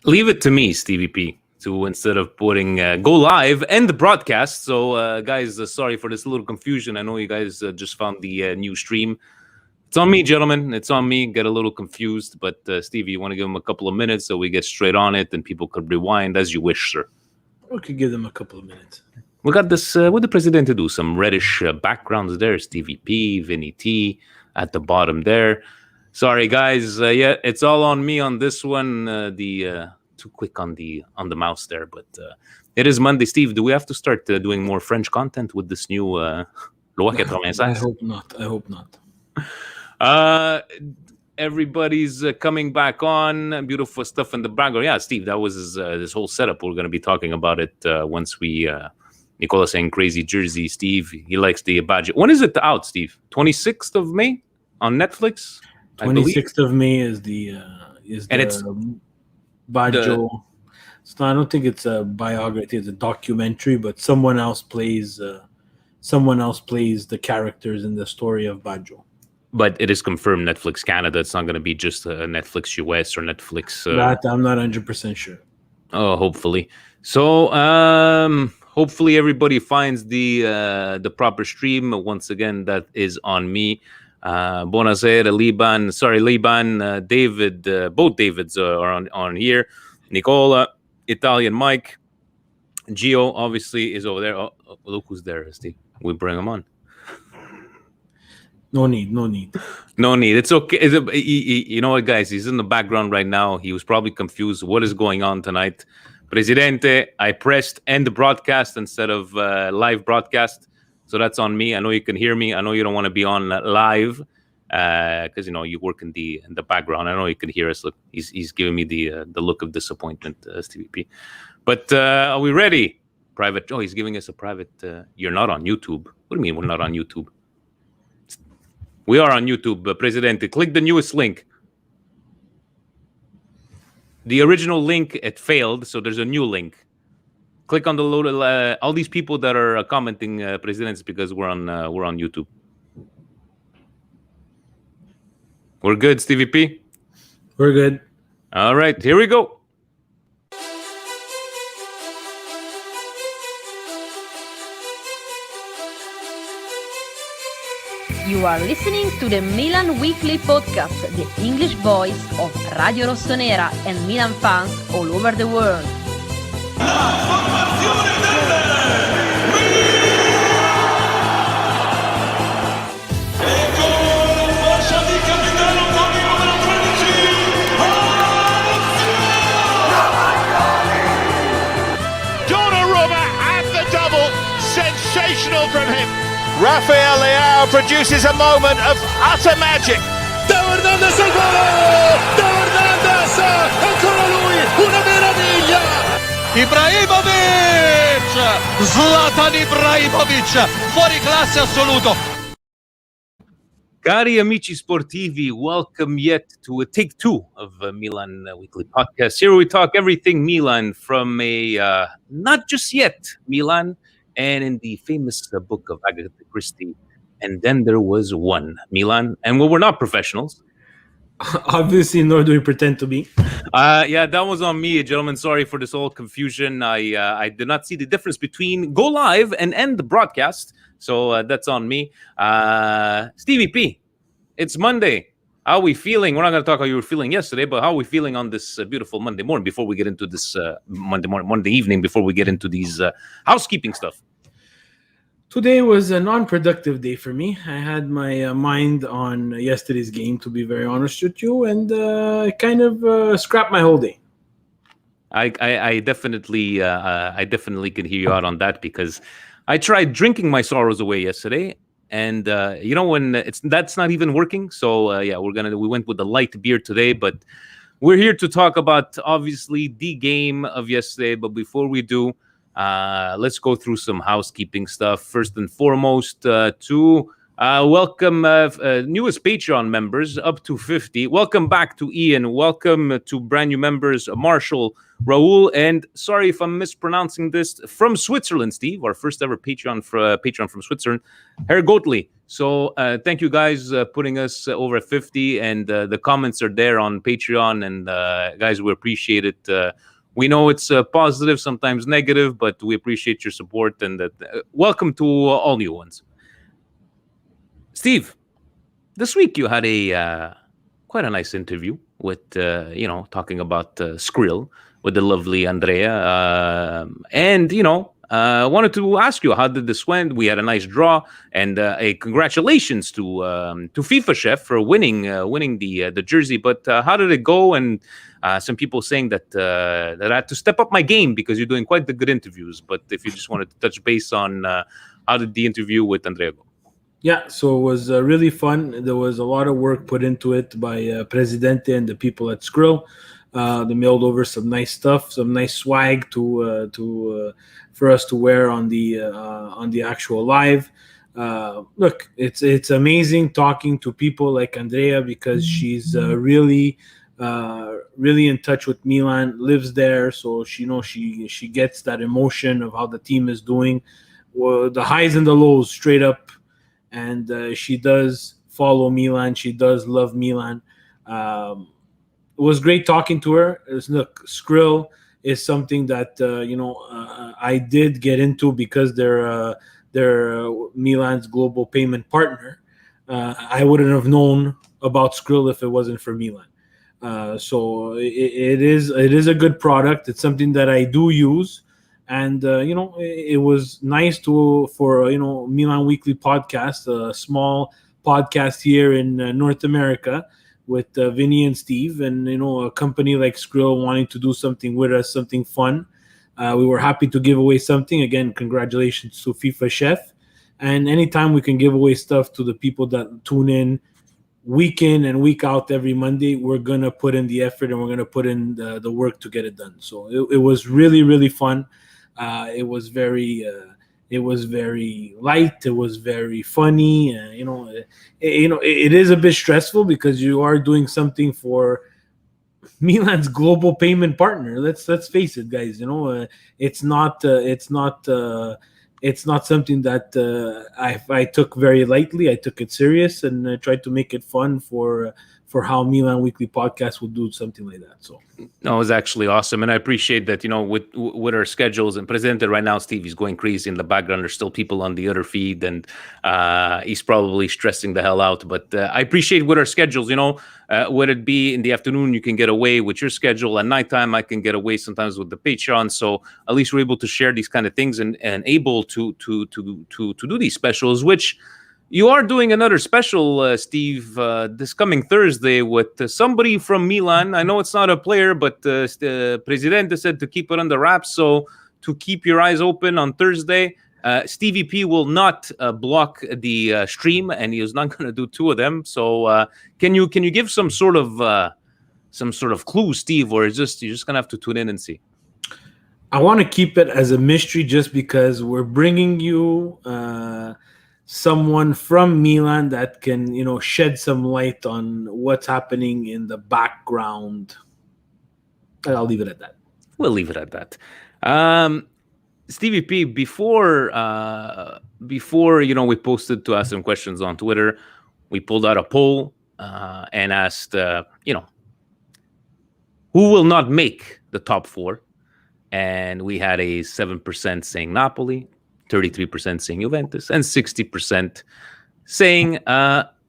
Leave it to me, Stevie P, to instead of putting go live and the broadcast. So, guys, sorry for this little confusion. I know you guys just found the new stream. It's on me, gentlemen. It's on me. Get a little confused. But, Stevie, you want to give them a couple of minutes so we get straight on it and people could rewind as you wish, sir. We could give them a couple of minutes. We got this, what the president to do? Some reddish backgrounds there. Stevie P, Vinny T at the bottom there. Sorry, guys. Yeah, it's all on me on this one. Too quick on the mouse there, but it is Monday. Steve, do we have to start doing more French content with this new Loi 96? I hope not. Everybody's coming back on. Beautiful stuff in the background. Yeah, Steve, that was his whole setup. We're going to be talking about it once we... Nicola saying crazy jersey. Steve, he likes the budget. When is it out, Steve? 26th of May on Netflix? 26th of May is the it's Baggio. So I don't think it's a biography; it's a documentary. But someone else plays the characters in the story of Baggio. But it is confirmed Netflix Canada. It's not going to be just Netflix US or Netflix. That I'm not 100% sure. Oh, hopefully. So, hopefully everybody finds the proper stream. Once again, that is on me. Buonasera, Liban. Sorry, Liban. David. Both Davids are on here. Nicola, Italian Mike. Gio obviously is over there. Oh, look who's there, Steve. We bring him on. No need. It's okay. You know what, guys? He's in the background right now. He was probably confused. What is going on tonight? Presidente, I pressed end broadcast instead of live broadcast. So that's on me. I know you can hear me. I know you don't want to be on live because, you work in the background. I know you can hear us. Look, he's giving me the look of disappointment, Stevie P. But are we ready? Private. Oh, he's giving us a private. You're not on YouTube. What do you mean we're not on YouTube? We are on YouTube, Presidente. Click the newest link. The original link, it failed, so there's a new link. Click on the load. All these people that are commenting, Presidents, because we're on YouTube. We're good, Stevie P? We're good. All right, here we go. You are listening to the Milan Weekly Podcast, the English voice of Radio Rossonera and Milan fans all over the world. Donnarumma at the double, sensational from him. Rafael Leao produces a moment of utter magic. Teo Hernandez al gol! Teo Hernandez! Ancora lui! Una meraviglia! Ibrahimovic! Zlatan Ibrahimovic! Fuori classe assoluto! Cari amici sportivi, welcome yet to a take two of Milan Weekly Podcast. Here we talk everything Milan from a not just yet Milan, and in the famous book of Agatha Christie. And then there was one, Milan. And we're not professionals. Obviously, nor do we pretend to be. Yeah, that was on me, gentlemen. Sorry for this whole confusion. I did not see the difference between go live and end the broadcast. So that's on me. Stevie P, it's Monday. How are we feeling? We're not going to talk how you were feeling yesterday, but how are we feeling on this beautiful Monday morning before we get into this Monday evening, before we get into these housekeeping stuff? Today was a non-productive day for me. I had my mind on yesterday's game, to be very honest with you, and I kind of scrapped my whole day. I definitely can hear you out on that, because I tried drinking my sorrows away yesterday, and when that's not even working. So we went with the light beer today, but we're here to talk about obviously the game of yesterday. But before we do, let's go through some housekeeping stuff. First and foremost, to Welcome, newest Patreon members, up to 50. Welcome back to Ian. Welcome to brand new members, Marshall, Raul, and sorry if I'm mispronouncing this, from Switzerland, Steve, our first ever Patreon from Switzerland, Herr Gottli. So thank you guys putting us over 50, and the comments are there on Patreon, and guys, we appreciate it. We know it's positive, sometimes negative, but we appreciate your support, and welcome to all new ones. Steve, this week you had a quite a nice interview with, talking about Skrill with the lovely Andrea. And, I wanted to ask you, how did this went? We had a nice draw, and a congratulations to FIFA Chef for winning the jersey. But how did it go? And some people saying that I had to step up my game because you're doing quite the good interviews. But if you just wanted to touch base on how did the interview with Andrea go? Yeah, so it was really fun. There was a lot of work put into it by Presidente and the people at Skrill. They mailed over some nice stuff, some nice swag for us to wear on the actual live. Look, it's amazing talking to people like Andrea because she's really in touch with Milan, lives there, so she gets that emotion of how the team is doing, the highs and the lows, straight up. And she does follow Milan. She does love Milan. It was great talking to her. Look, Skrill is something that I did get into because they're Milan's global payment partner. I wouldn't have known about Skrill if it wasn't for Milan. So it is a good product. It's something that I do use. And it was nice for Milan Weekly podcast, a small podcast here in North America with Vinny and Steve, and a company like Skrill wanting to do something with us, something fun. We were happy to give away something. Again, congratulations to FIFA Chef. And anytime we can give away stuff to the people that tune in week in and week out every Monday, we're gonna put in the effort and we're gonna put in the work to get it done. So it was really, really fun. It was very light. It was very funny. It is a bit stressful because you are doing something for Milan's global payment partner. Let's face it, guys. It's not something that I took very lightly. I took it serious and tried to make it fun for how Milan Weekly Podcast would do something like that. So no, it was actually awesome, and I appreciate that. With our schedules and Presidente right now, Steve, he's going crazy in the background. There's still people on the other feed, and he's probably stressing the hell out. But I appreciate with our schedules. Would it be in the afternoon, you can get away with your schedule. At nighttime, I can get away sometimes with the Patreon. So at least we're able to share these kind of things and able to do these specials, which. You are doing another special, Steve, this coming Thursday with somebody from Milan. I know it's not a player, but Presidente said to keep it under wraps. So to keep your eyes open on Thursday, Stevie P will not block the stream, and he is not going to do two of them. So can you give some sort of clue, Steve, or you're just going to have to tune in and see? I want to keep it as a mystery just because we're bringing you someone from Milan that can, shed some light on what's happening in the background. I'll leave it at that. We'll leave it at that. Stevie P, before we posted to ask some questions on Twitter, we pulled out a poll and asked, who will not make the top four? And we had a 7% saying Napoli, 33% saying Juventus, and 60% saying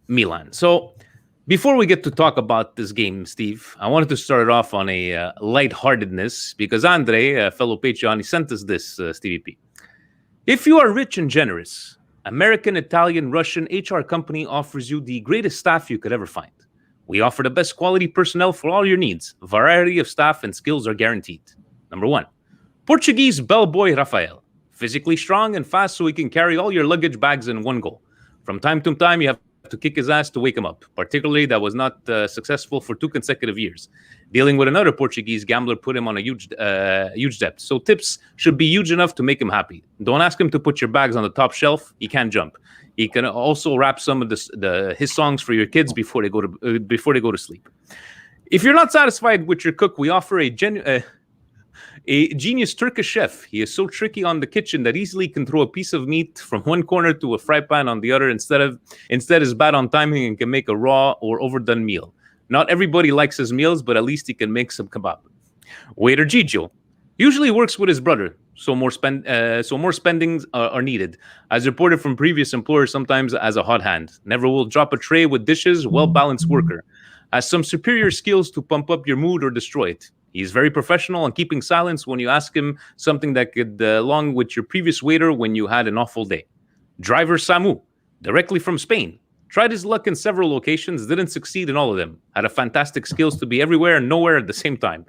Milan. So before we get to talk about this game, Steve, I wanted to start it off on a lightheartedness because Andre, a fellow Patreon, he sent us this, Stevie P. If you are rich and generous, American, Italian, Russian HR company offers you the greatest staff you could ever find. We offer the best quality personnel for all your needs. A variety of staff and skills are guaranteed. Number 1, Portuguese bellboy Rafael. Physically strong and fast so he can carry all your luggage bags in one go. From time to time, you have to kick his ass to wake him up. Particularly, that was not successful for 2 consecutive years. Dealing with another Portuguese gambler put him on a huge debt. So tips should be huge enough to make him happy. Don't ask him to put your bags on the top shelf. He can't jump. He can also rap some of his songs for your kids before they go to sleep. If you're not satisfied with your cook, we offer a genius Turkish chef. He is so tricky on the kitchen that easily can throw a piece of meat from one corner to a fry pan on the other. Instead is bad on timing and can make a raw or overdone meal. Not everybody likes his meals, but at least he can make some kebab. Waiter Gigio usually works with his brother, so more spendings are needed. As reported from previous employers, sometimes as a hot hand. Never will drop a tray with dishes. Well-balanced worker. Has some superior skills to pump up your mood or destroy it. He's very professional on keeping silence when you ask him something that could along with your previous waiter when you had an awful day. Driver Samu, directly from Spain. Tried his luck in several locations, didn't succeed in all of them. Had a fantastic skills to be everywhere and nowhere at the same time.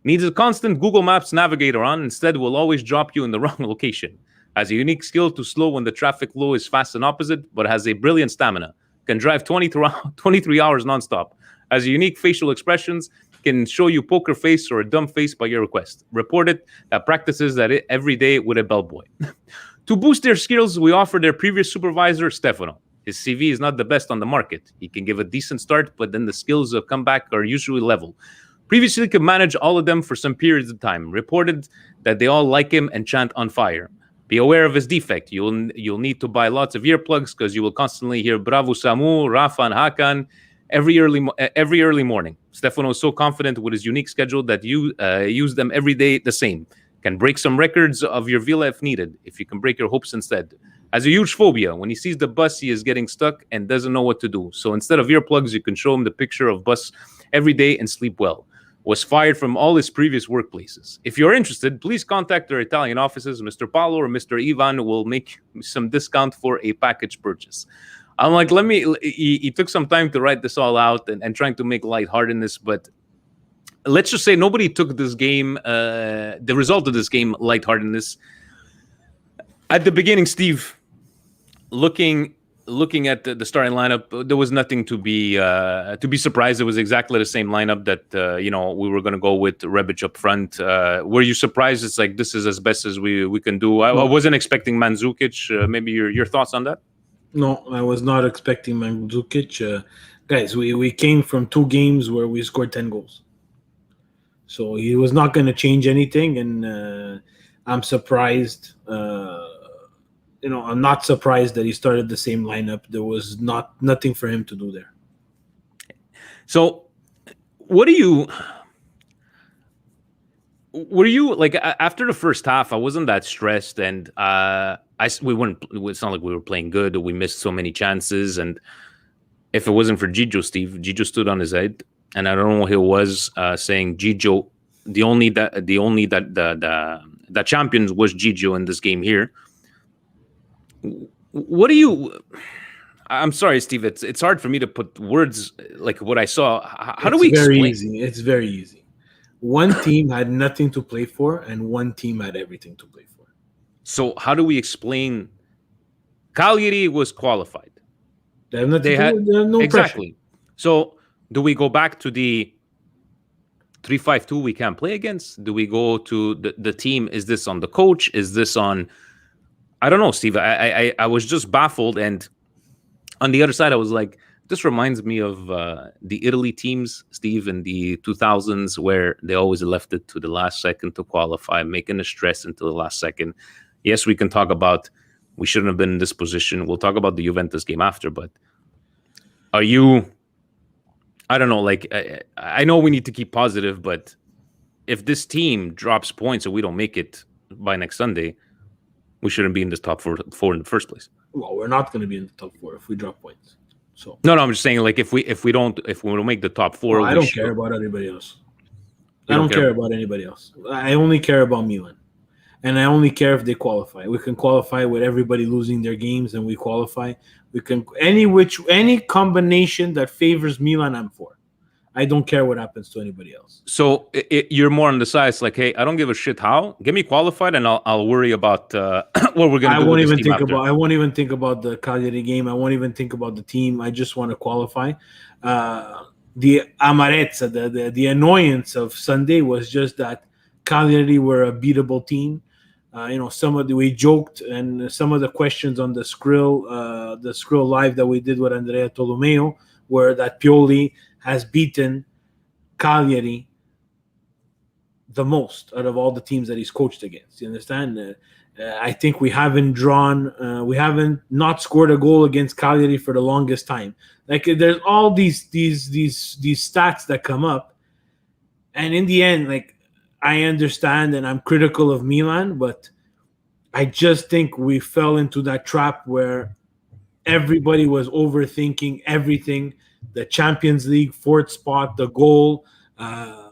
Needs a constant Google Maps navigator on, instead will always drop you in the wrong location. Has a unique skill to slow when the traffic flow is fast and opposite, but has a brilliant stamina. Can drive 23 hours nonstop. Has unique facial expressions, can show you poker face or a dumb face by your request. Reported that practices that every day with a bellboy. To boost their skills, we offer their previous supervisor, Stefano. His CV is not the best on the market. He can give a decent start, but then the skills of comeback are usually level. Previously could manage all of them for some periods of time. Reported that they all like him and chant on fire. Be aware of his defect. You'll need to buy lots of earplugs because you will constantly hear Bravo Samu, Rafa, and Hakan every early morning. Stefano is so confident with his unique schedule that you use them every day the same. Can break some records of your villa if needed, if you can break your hopes instead. Has a huge phobia. When he sees the bus, he is getting stuck and doesn't know what to do. So instead of earplugs, you can show him the picture of bus every day and sleep well. Was fired from all his previous workplaces. If you're interested, please contact our Italian offices. Mr. Paolo or Mr. Ivan will make some discount for a package purchase. I'm like, he took some time to write this all out and trying to make lightheartedness, but let's just say nobody took this game, the result of this game, lightheartedness. At the beginning, Steve, looking at the starting lineup, there was nothing to be surprised. It was exactly the same lineup that we were going to go with Rebic up front. Were you surprised? It's like this is as best as we can do. I wasn't expecting Mandzukic. Maybe your thoughts on that? No, I was not expecting Mandzukic. Guys, we came from 2 games where we scored 10 goals. So he was not going to change anything, and I'm surprised. I'm not surprised that he started the same lineup. There was nothing for him to do there. So, were you like after the first half? I wasn't that stressed, and we weren't. It's not like we were playing good. Or we missed so many chances, and if it wasn't for Gigio, Gigio stood on his head, and I don't know who it was saying Gigio. The only champions was Gigio in this game here. What do you? I'm sorry, Steve. It's hard for me to put words like what I saw. How do we explain? It's very easy. One team had nothing to play for, and one team had everything to play for. So how do we explain? Cagliari was qualified. They have nothing. They had no exactly. Pressure. So do we go back to the 3-5-2 we can't play against? Do we go to the team? Is this on the coach? Is this on? I don't know, Steve. I was just baffled, and on the other side, I was like, this reminds me of the Italy teams, Steve, in the 2000s, where they always left it to the last second to qualify, making the stress until the last second. Yes, we can talk about we shouldn't have been in this position. We'll talk about the Juventus game after, but are you? I don't know. Like I know we need to keep positive, but if this team drops points and we don't make it by next Sunday, we shouldn't be in this top four in the first place. Well, we're not going to be in the top 4 if we drop points. So no, I'm just saying, like if we don't make the top 4, I don't care about everybody else. I don't care about anybody else. I only care about Milan, and I only care if they qualify. We can qualify with everybody losing their games, and we qualify. We can any combination that favors Milan, I'm for. I don't care what happens to anybody else. So you're more on the side. It's like, hey, I don't give a shit how. Get me qualified, and I'll worry about what we're gonna do. I won't even think about the Cagliari game. I won't even think about the team. I just want to qualify. The amarezza, the annoyance of Sunday was just that Cagliari were a beatable team. We joked, and some of the questions on the Skrill live that we did with Andrea Tolomeo were that Pioli has beaten Cagliari the most out of all the teams that he's coached against. You understand? I think we haven't not scored a goal against Cagliari for the longest time. Like, there's all these stats that come up, and in the end, like, I understand and I'm critical of Milan, but I just think we fell into that trap where everybody was overthinking everything. The Champions League, fourth spot, the goal. I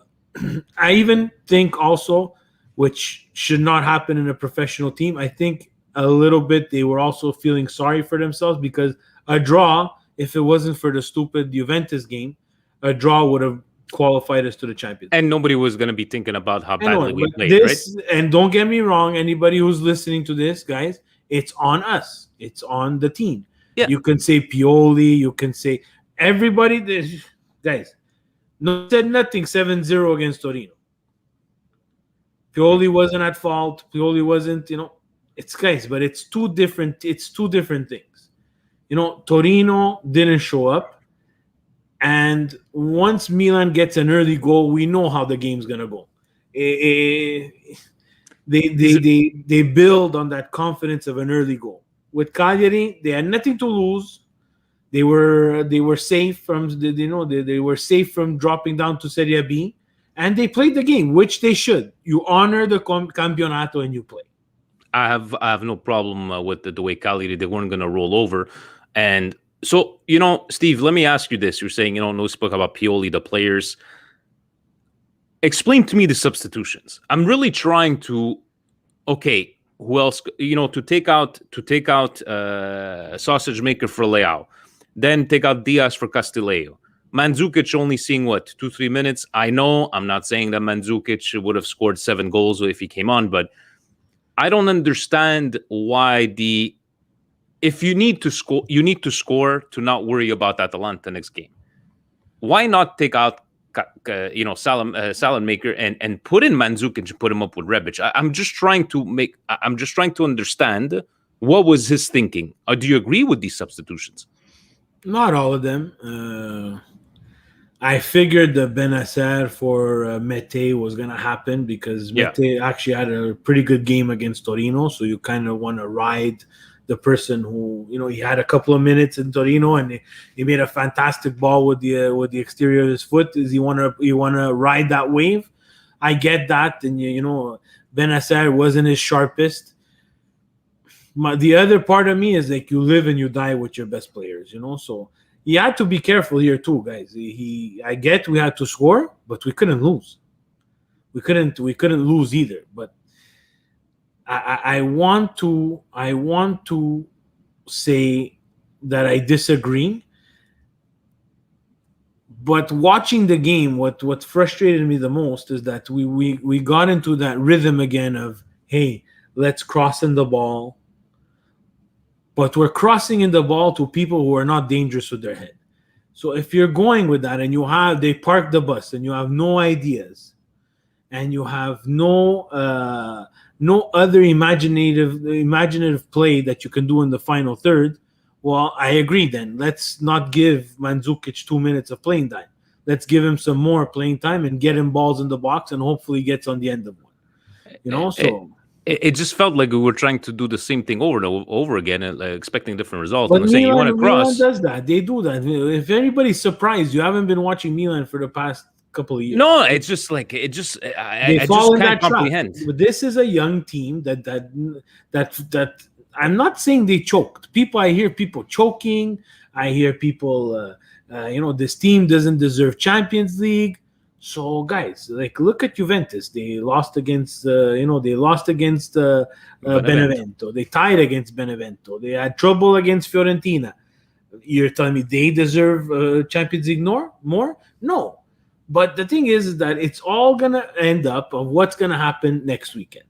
even think also, which should not happen in a professional team, I think a little bit they were also feeling sorry for themselves, because a draw, if it wasn't for the stupid Juventus game, a draw would have qualified us to the Champions League. And nobody was going to be thinking about how badly we played, right? And don't get me wrong, anybody who's listening to this, guys, it's on us. It's on the team. Yeah. You can say Pioli, you can say everybody. Guys, no said nothing 7-0 against Torino. Pioli wasn't at fault. Pioli wasn't, it's guys, but it's two different things. Torino didn't show up. And once Milan gets an early goal, we know how the game's gonna go. They build on that confidence of an early goal. With Cagliari, they had nothing to lose. They were safe from they were safe from dropping down to Serie B, and they played the game, which they should. You honor the campionato and you play. I have no problem with the way Cagliari, they weren't going to roll over. And so, Steve, let me ask you this. You're saying, no spoke about Pioli, the players. Explain to me the substitutions. I'm really trying to, okay, who else, to take out Sausage Maker for Leao, then take out Diaz for Castillejo. Mandzukic only seeing 2-3 minutes. I know I'm not saying that Mandzukic would have scored 7 goals if he came on, but I don't understand why if you need to score, you need to score to not worry about Atalanta next game. Why not take out Salamaker and put in Mandzukic and put him up with Rebic? I'm just trying to understand what was his thinking. Do you agree with these substitutions? Not all of them. I figured the Benacer for Mete was going to happen because Mete actually had a pretty good game against Torino. So you kind of want to ride the person who, he had a couple of minutes in Torino and he made a fantastic ball with the exterior of his foot. Is you want to ride that wave? I get that. And, Benacer wasn't his sharpest. The other part of me is like you live and you die with your best players, so you had to be careful here too, guys. I get we had to score, but we couldn't lose. We couldn't lose either. But I want to say that I disagree. But watching the game, what frustrated me the most is that we got into that rhythm again of, hey, let's cross in the ball. But we're crossing in the ball to people who are not dangerous with their head. So if you're going with that and they park the bus and you have no ideas and you have no other imaginative play that you can do in the final third, well, I agree then. Let's not give Mandzukic 2 minutes of playing time. Let's give him some more playing time and get him balls in the box and hopefully gets on the end of one. It just felt like we were trying to do the same thing over and over again, and expecting different results. But saying you want to cross. Milan does that. They do that. If anybody's surprised, you haven't been watching Milan for the past couple of years. No, it's just like I just can't comprehend. But this is a young team that I'm not saying they choked. I hear people choking. I hear people, this team doesn't deserve Champions League. So, guys, look at Juventus. They lost against, Benevento. They tied against Benevento. They had trouble against Fiorentina. You're telling me they deserve Champions League more? No. But the thing is that it's all going to end up of what's going to happen next weekend.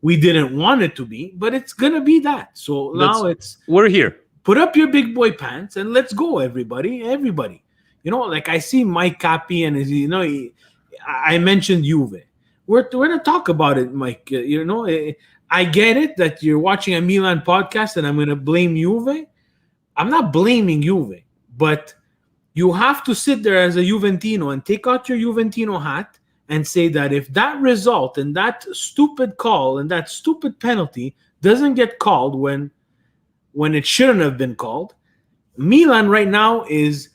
We didn't want it to be, but it's going to be that. So now we're here. Put up your big boy pants and let's go, everybody. Everybody. You know, like I see Mike Cappy and, you know, I mentioned Juve. We're going to talk about it, Mike. You know, I get it that you're watching a Milan podcast and I'm going to blame Juve. I'm not blaming Juve, but you have to sit there as a Juventino and take out your Juventino hat and say that if that result and that stupid call and that stupid penalty doesn't get called when it shouldn't have been called, Milan right now is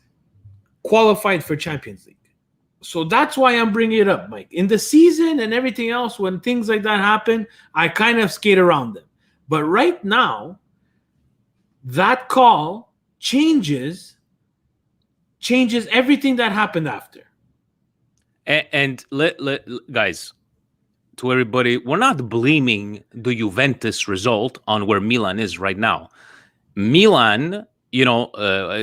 qualified for Champions League. So that's why I'm bringing it up, Mike. In the season and everything else, when things like that happen, I kind of skate around them. But right now, that call changes everything that happened after. And let guys, to everybody, we're not blaming the Juventus result on where Milan is right now. Milan, you know,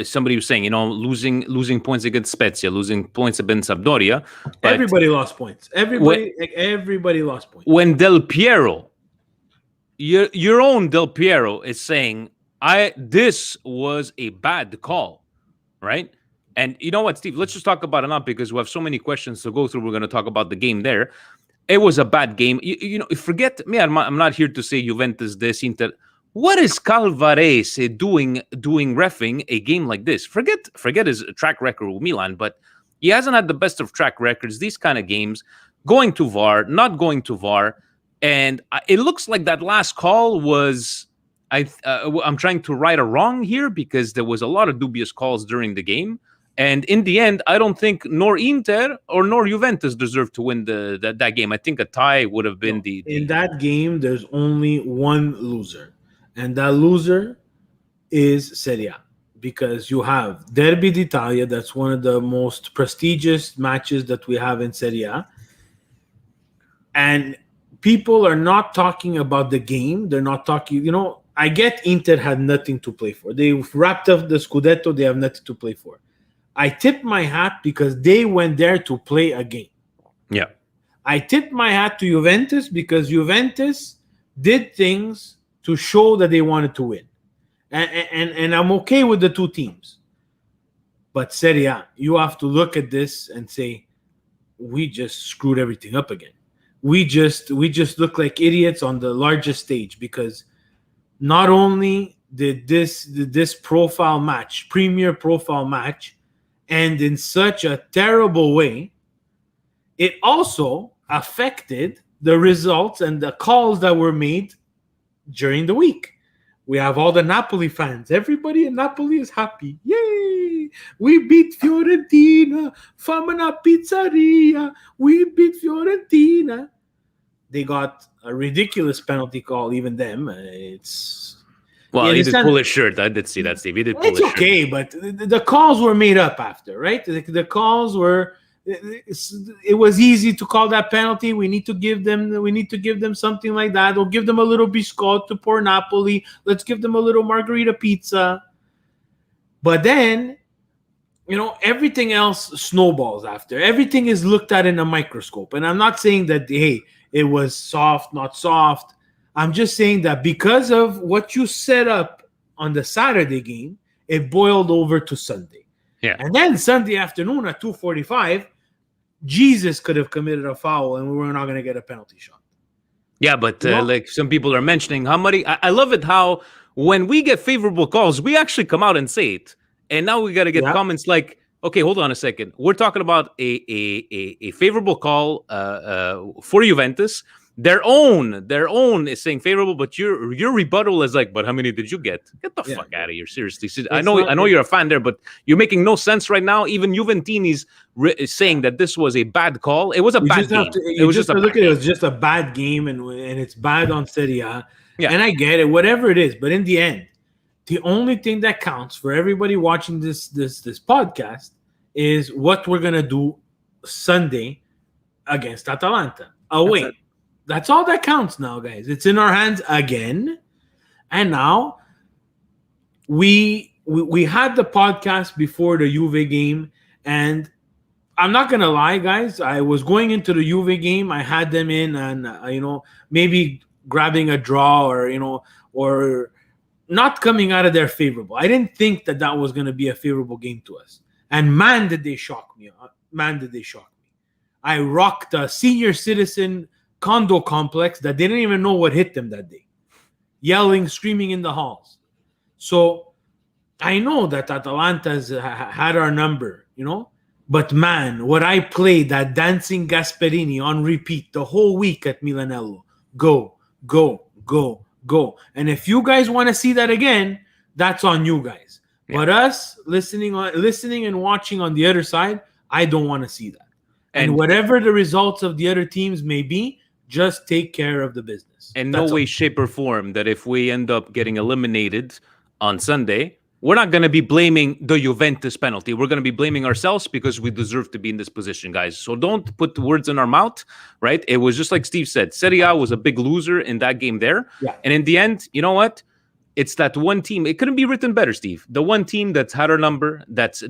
somebody was saying, you know, losing points against Spezia, losing points against Sampdoria. Everybody lost points. Everybody lost points. When Del Piero, your own Del Piero is saying, this was a bad call, right? And you know what, Steve? Let's just talk about it now because we have so many questions to go through. We're going to talk about the game there. It was a bad game. You know, forget me. I'm not here to say Juventus this, Inter. What is Calvarese doing reffing a game like this? Forget his track record with Milan, but he hasn't had the best of track records. These kind of games, going to VAR, not going to VAR, and it looks like that last call was. I'm trying to right a wrong here because there was a lot of dubious calls during the game. And in the end, I don't think nor Inter or nor Juventus deserved to win that game. I think a tie would have been In that game, there's only one loser. And that loser is Serie A. Because you have Derby d'Italia, that's one of the most prestigious matches that we have in Serie A. And people are not talking about the game. They're not talking, you know, I get Inter had nothing to play for. They wrapped up the Scudetto. They have nothing to play for. I tip my hat because they went there to play a game. Yeah. I tip my hat to Juventus because Juventus did things to show that they wanted to win. And I'm okay with the two teams. But Serie A, you have to look at this and say, we just screwed everything up again. We just look like idiots on the largest stage because not only did this profile match, premier profile match, end in such a terrible way, it also affected the results and the calls that were made during the week. We have all the Napoli fans. Everybody in Napoli is happy. Yay! We beat Fiorentina. Famana Pizzeria. We beat Fiorentina. They got a ridiculous penalty call, even them. Well, he did pull his shirt. I did see that, Steve. He did pull his shirt. It's okay, but the calls were made up after, right? The calls were. It was easy to call that penalty. We need to give them something like that. We'll give them a little biscotto for Napoli. Let's give them a little margarita pizza. But then, you know, everything else snowballs after. Everything is looked at in a microscope. And I'm not saying that, hey, it was soft, not soft. I'm just saying that because of what you set up on the Saturday game, it boiled over to Sunday. Yeah. And then Sunday afternoon at 2:45, Jesus could have committed a foul and we were not going to get a penalty shot. Yeah, but like some people are mentioning how many. I love it how when we get favorable calls, we actually come out and say it. And now we got to get comments like, okay, hold on a second. We're talking about a favorable call for Juventus. Their own is saying favorable, but your rebuttal is like, but how many did you get? Get the fuck out of here, seriously. I know you're a fan there, but you're making no sense right now. Even Juventini's saying that this was a bad call. It was a bad game. It was just a bad game, and it's bad on Serie A. Yeah. And I get it, whatever it is. But in the end, the only thing that counts for everybody watching this podcast is what we're gonna do Sunday against Atalanta. Wait. That's all that counts now, guys. It's in our hands again. And now we had the podcast before the Juve game, and I'm not gonna lie, guys. I was going into the Juve game. I had them in, and maybe grabbing a draw, or not coming out of there favorable. I didn't think that was gonna be a favorable game to us. And man, did they shock me! Man, did they shock me! I rocked a senior citizen condo complex that they didn't even know what hit them that day, yelling, screaming in the halls. So I know that Atalanta's had our number, But man, what I played that dancing Gasperini on repeat the whole week at Milanello. Go, go, go, go. And if you guys want to see that again, that's on you guys. Yeah. But us listening and watching on the other side, I don't want to see that. And whatever the results of the other teams may be, just take care of the business. In no way, shape, or form that if we end up getting eliminated on Sunday, we're not going to be blaming the Juventus penalty. We're going to be blaming ourselves because we deserve to be in this position, guys. So don't put the words in our mouth, right? It was just like Steve said. Serie A was a big loser in that game there. Yeah. And in the end, you know what? It's that one team. It couldn't be written better, Steve. The one team that's had our number, that's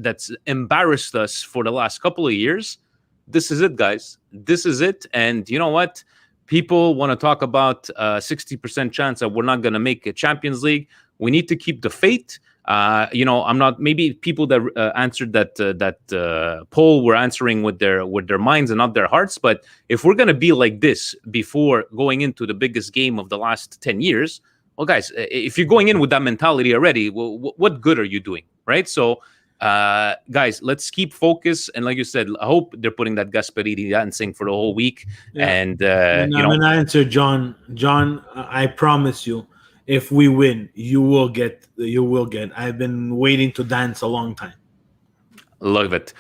embarrassed us for the last couple of years. This is it, guys. This is it. And you know what? People want to talk about 60% chance that we're not going to make a Champions League. We need to keep the faith. I'm not. Maybe people that answered that poll were answering with their minds and not their hearts. But if we're gonna be like this before going into the biggest game of the last 10 years, well, guys, if you're going in with that mentality already, what good are you doing, right? So, guys, let's keep focus. And like you said, I hope they're putting that Gasperini dancing for the whole week. Yeah. And I'm gonna answer John. John, I promise you. If we win, you will get. I've been waiting to dance a long time. Love it.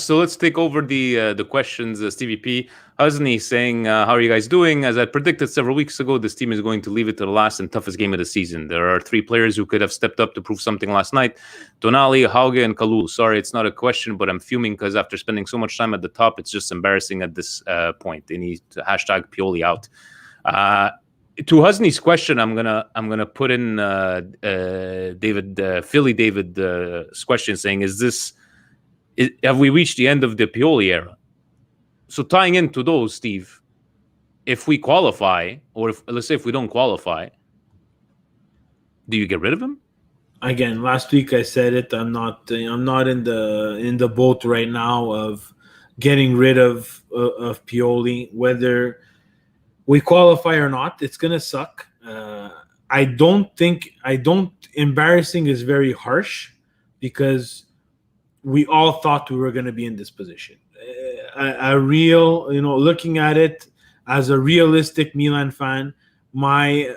So let's take over the questions. Stevie P. Husney saying, how are you guys doing? As I predicted several weeks ago, this team is going to leave it to the last and toughest game of the season. There are 3 players who could have stepped up to prove something last night. Tonali, Hauge, and Kalulu. Sorry, it's not a question, but I'm fuming because after spending so much time at the top, it's just embarrassing at this point. They need to hashtag Pioli out. To Husney's question, I'm gonna put in Philly David's question, saying, have we reached the end of the Pioli era? So tying into those, Steve, if we qualify, or let's say if we don't qualify, do you get rid of him? Again, last week I said it. I'm not in the boat right now of getting rid of Pioli, whether we qualify or not. It's gonna suck. Embarrassing is very harsh because we all thought we were gonna be in this position. Looking at it as a realistic Milan fan, my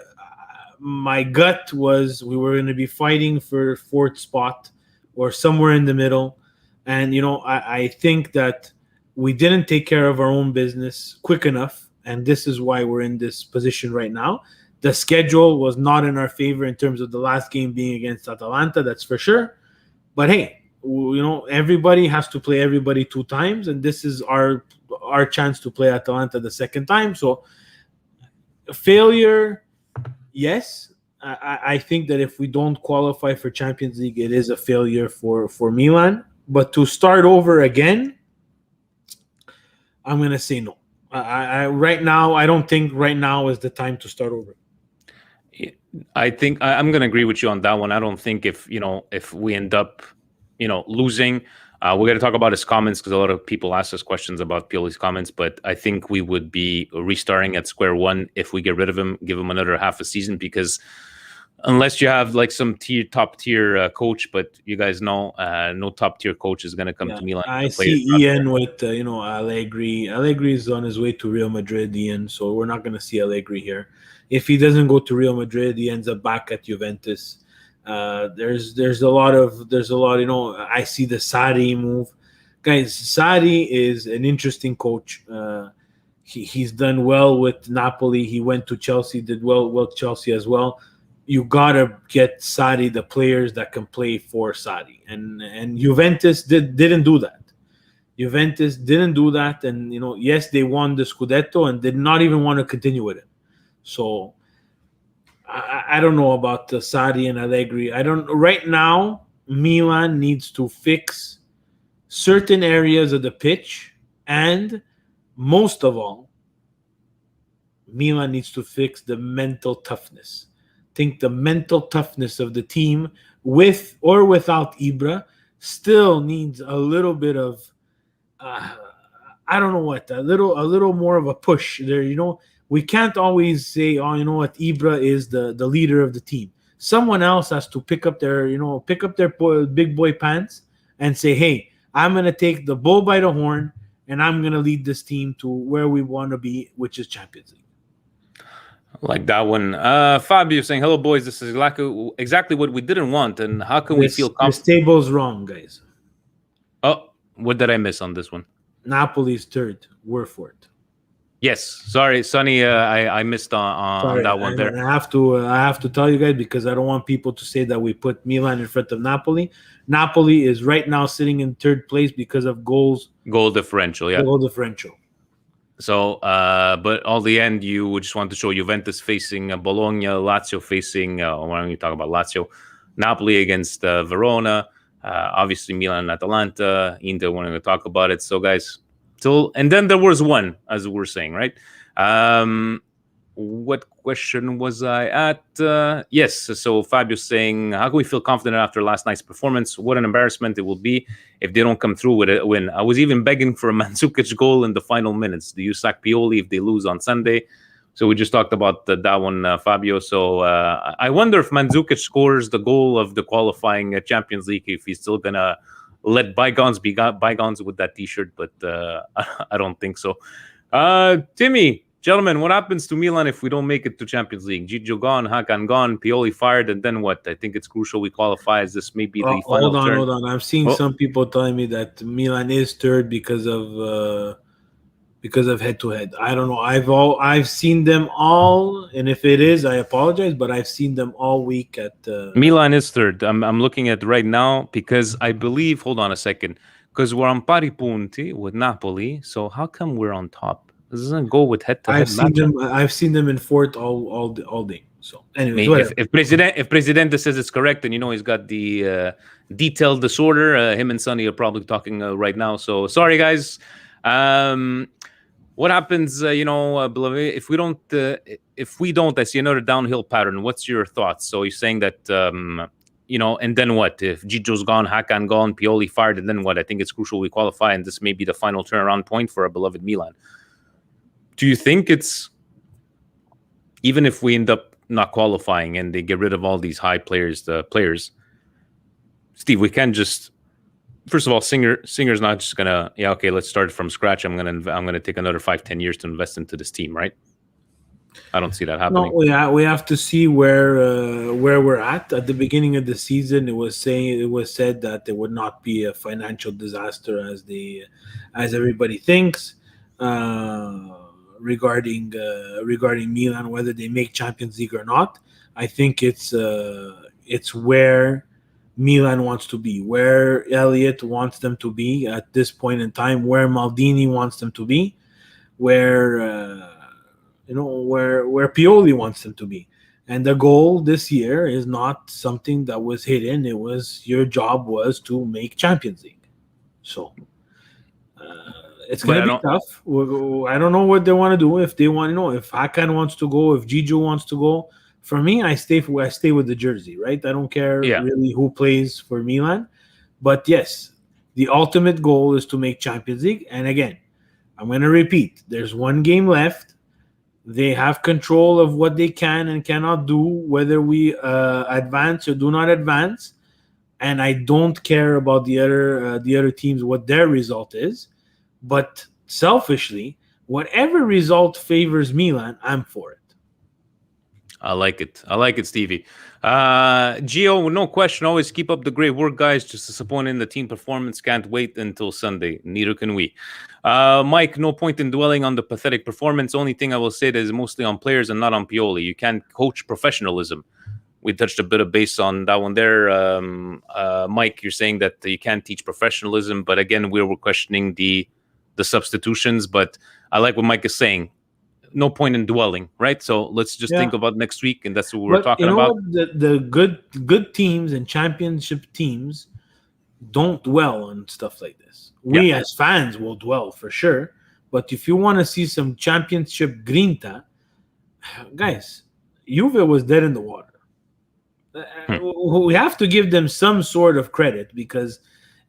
gut was we were gonna be fighting for 4th spot or somewhere in the middle, and I think that we didn't take care of our own business quick enough. And this is why we're in this position right now. The schedule was not in our favor in terms of the last game being against Atalanta, that's for sure. But hey, everybody has to play everybody 2 times, and this is our chance to play Atalanta the 2nd time. So failure, yes. I think that if we don't qualify for Champions League, it is a failure for Milan. But to start over again, I'm going to say no. I don't think right now is the time to start over. I think I'm going to agree with you on that one. I don't think if we end up, losing, we're going to talk about his comments because a lot of people ask us questions about Pioli's comments, but I think we would be restarting at square one if we get rid of him, give him another half a season, because unless you have like some top tier coach, but you guys know no top tier coach is going to come to Milan. I see Ian with Allegri. Allegri is on his way to Real Madrid, Ian. So we're not going to see Allegri here. If he doesn't go to Real Madrid, he ends up back at Juventus. There's a lot. I see the Sarri move, guys. Sarri is an interesting coach. He's done well with Napoli. He went to Chelsea, did well with Chelsea as well. You gotta get Sarri the players that can play for Sarri, and Juventus didn't do that. Juventus didn't do that, and yes, they won the Scudetto and did not even want to continue with it. So I don't know about Sarri and Allegri. Right now, Milan needs to fix certain areas of the pitch, and most of all, Milan needs to fix the mental toughness. I think the mental toughness of the team, with or without Ibra, still needs a little bit of I don't know what, a little more of a push there. We can't always say, oh, you know what, Ibra is the leader of the team. Someone else has to pick up their big boy pants and say, hey, I'm gonna take the bull by the horn and I'm gonna lead this team to where we want to be, which is Champions League. Like that one. Fabio saying, hello, boys. This is exactly what we didn't want. And how can we feel confident? This table's wrong, guys. Oh, what did I miss on this one? Napoli's third. We're fourth. Yes. Sorry, Sonny. I missed on that one there. I have to tell you guys, because I don't want people to say that we put Milan in front of Napoli. Napoli is right now sitting in third place because of goal differential. Yeah. Goal differential. So, but all the end, you would just want to show Juventus facing Bologna, Lazio facing, why don't you talk about Lazio? Napoli against Verona, obviously Milan and Atalanta, Inter wanting to talk about it. So, guys, and then there was one, as we were saying, right? What question was I at? Yes, so Fabio's saying, how can we feel confident after last night's performance? What an embarrassment it will be if they don't come through with a win. I was even begging for a Mandzukic goal in the final minutes. Do you sack Pioli if they lose on Sunday? So we just talked about that one, Fabio. So I wonder if Mandzukic scores the goal of the qualifying Champions League, if he's still going to let bygones be bygones with that T-shirt, but I don't think so. Timmy, gentlemen, what happens to Milan if we don't make it to Champions League? Gigio gone, Hakan gone, Pioli fired, and then what? I think it's crucial we qualify, as this may be the final turn. Hold on. I'm seeing some people telling me that Milan is third because of head-to-head. I don't know. I've seen them all, and if it is, I apologize, but I've seen them all week at Milan is third. I'm looking at right now, because I believe, hold on a second, because we're on pari punti with Napoli, so how come we're on top? This doesn't go with head-to-head. I've seen them in fourth all day. So anyway, if Presidente says it's correct, then he's got the detailed disorder. Him and Sonny are probably talking right now. So sorry, guys. What happens? If we don't, I see another downhill pattern. What's your thoughts? So you're saying that and then what? If Gigio's gone, Hakan gone, Pioli fired, and then what? I think it's crucial we qualify, and this may be the final turnaround point for our beloved Milan. Do you think it's, even if we end up not qualifying and they get rid of all these high players, Steve, we can't just, first of all, Singer's not just gonna, okay, let's start from scratch. I'm gonna take another 5-10 years to invest into this team, right? I don't see that happening. No, we have to see where we're at. At the beginning of the season, it was said that there would not be a financial disaster as everybody thinks. Regarding Milan, whether they make Champions League or not, I think it's where Milan wants to be, where Elliott wants them to be at this point in time, where Maldini wants them to be, where Pioli wants them to be. And the goal this year is not something that was hidden. It was, your job was to make Champions League. So it's going to be tough. I don't know what they want to do. If they want, if Hakan wants to go, if Gigio wants to go. For me, I stay with the jersey, right? I don't care really who plays for Milan. But yes, the ultimate goal is to make Champions League. And again, I'm going to repeat, there's one game left. They have control of what they can and cannot do, whether we advance or do not advance. And I don't care about the other teams, what their result is. But selfishly, whatever result favors Milan, I'm for it. I like it, Stevie. Gio, no question. Always keep up the great work, guys. Just disappointed in the team performance. Can't wait until Sunday. Neither can we. Mike, no point in dwelling on the pathetic performance. Only thing I will say that is mostly on players and not on Pioli. You can't coach professionalism. We touched a bit of base on that one there. Mike, you're saying that you can't teach professionalism, but again, we were questioning the substitutions. But I like what Mike is saying. No point in dwelling, right? So let's just think about next week, and that's what we're talking about. The good teams and championship teams don't dwell on stuff like this. We as fans will dwell for sure, but if you want to see some championship grinta, guys, Juve was dead in the water. We have to give them some sort of credit because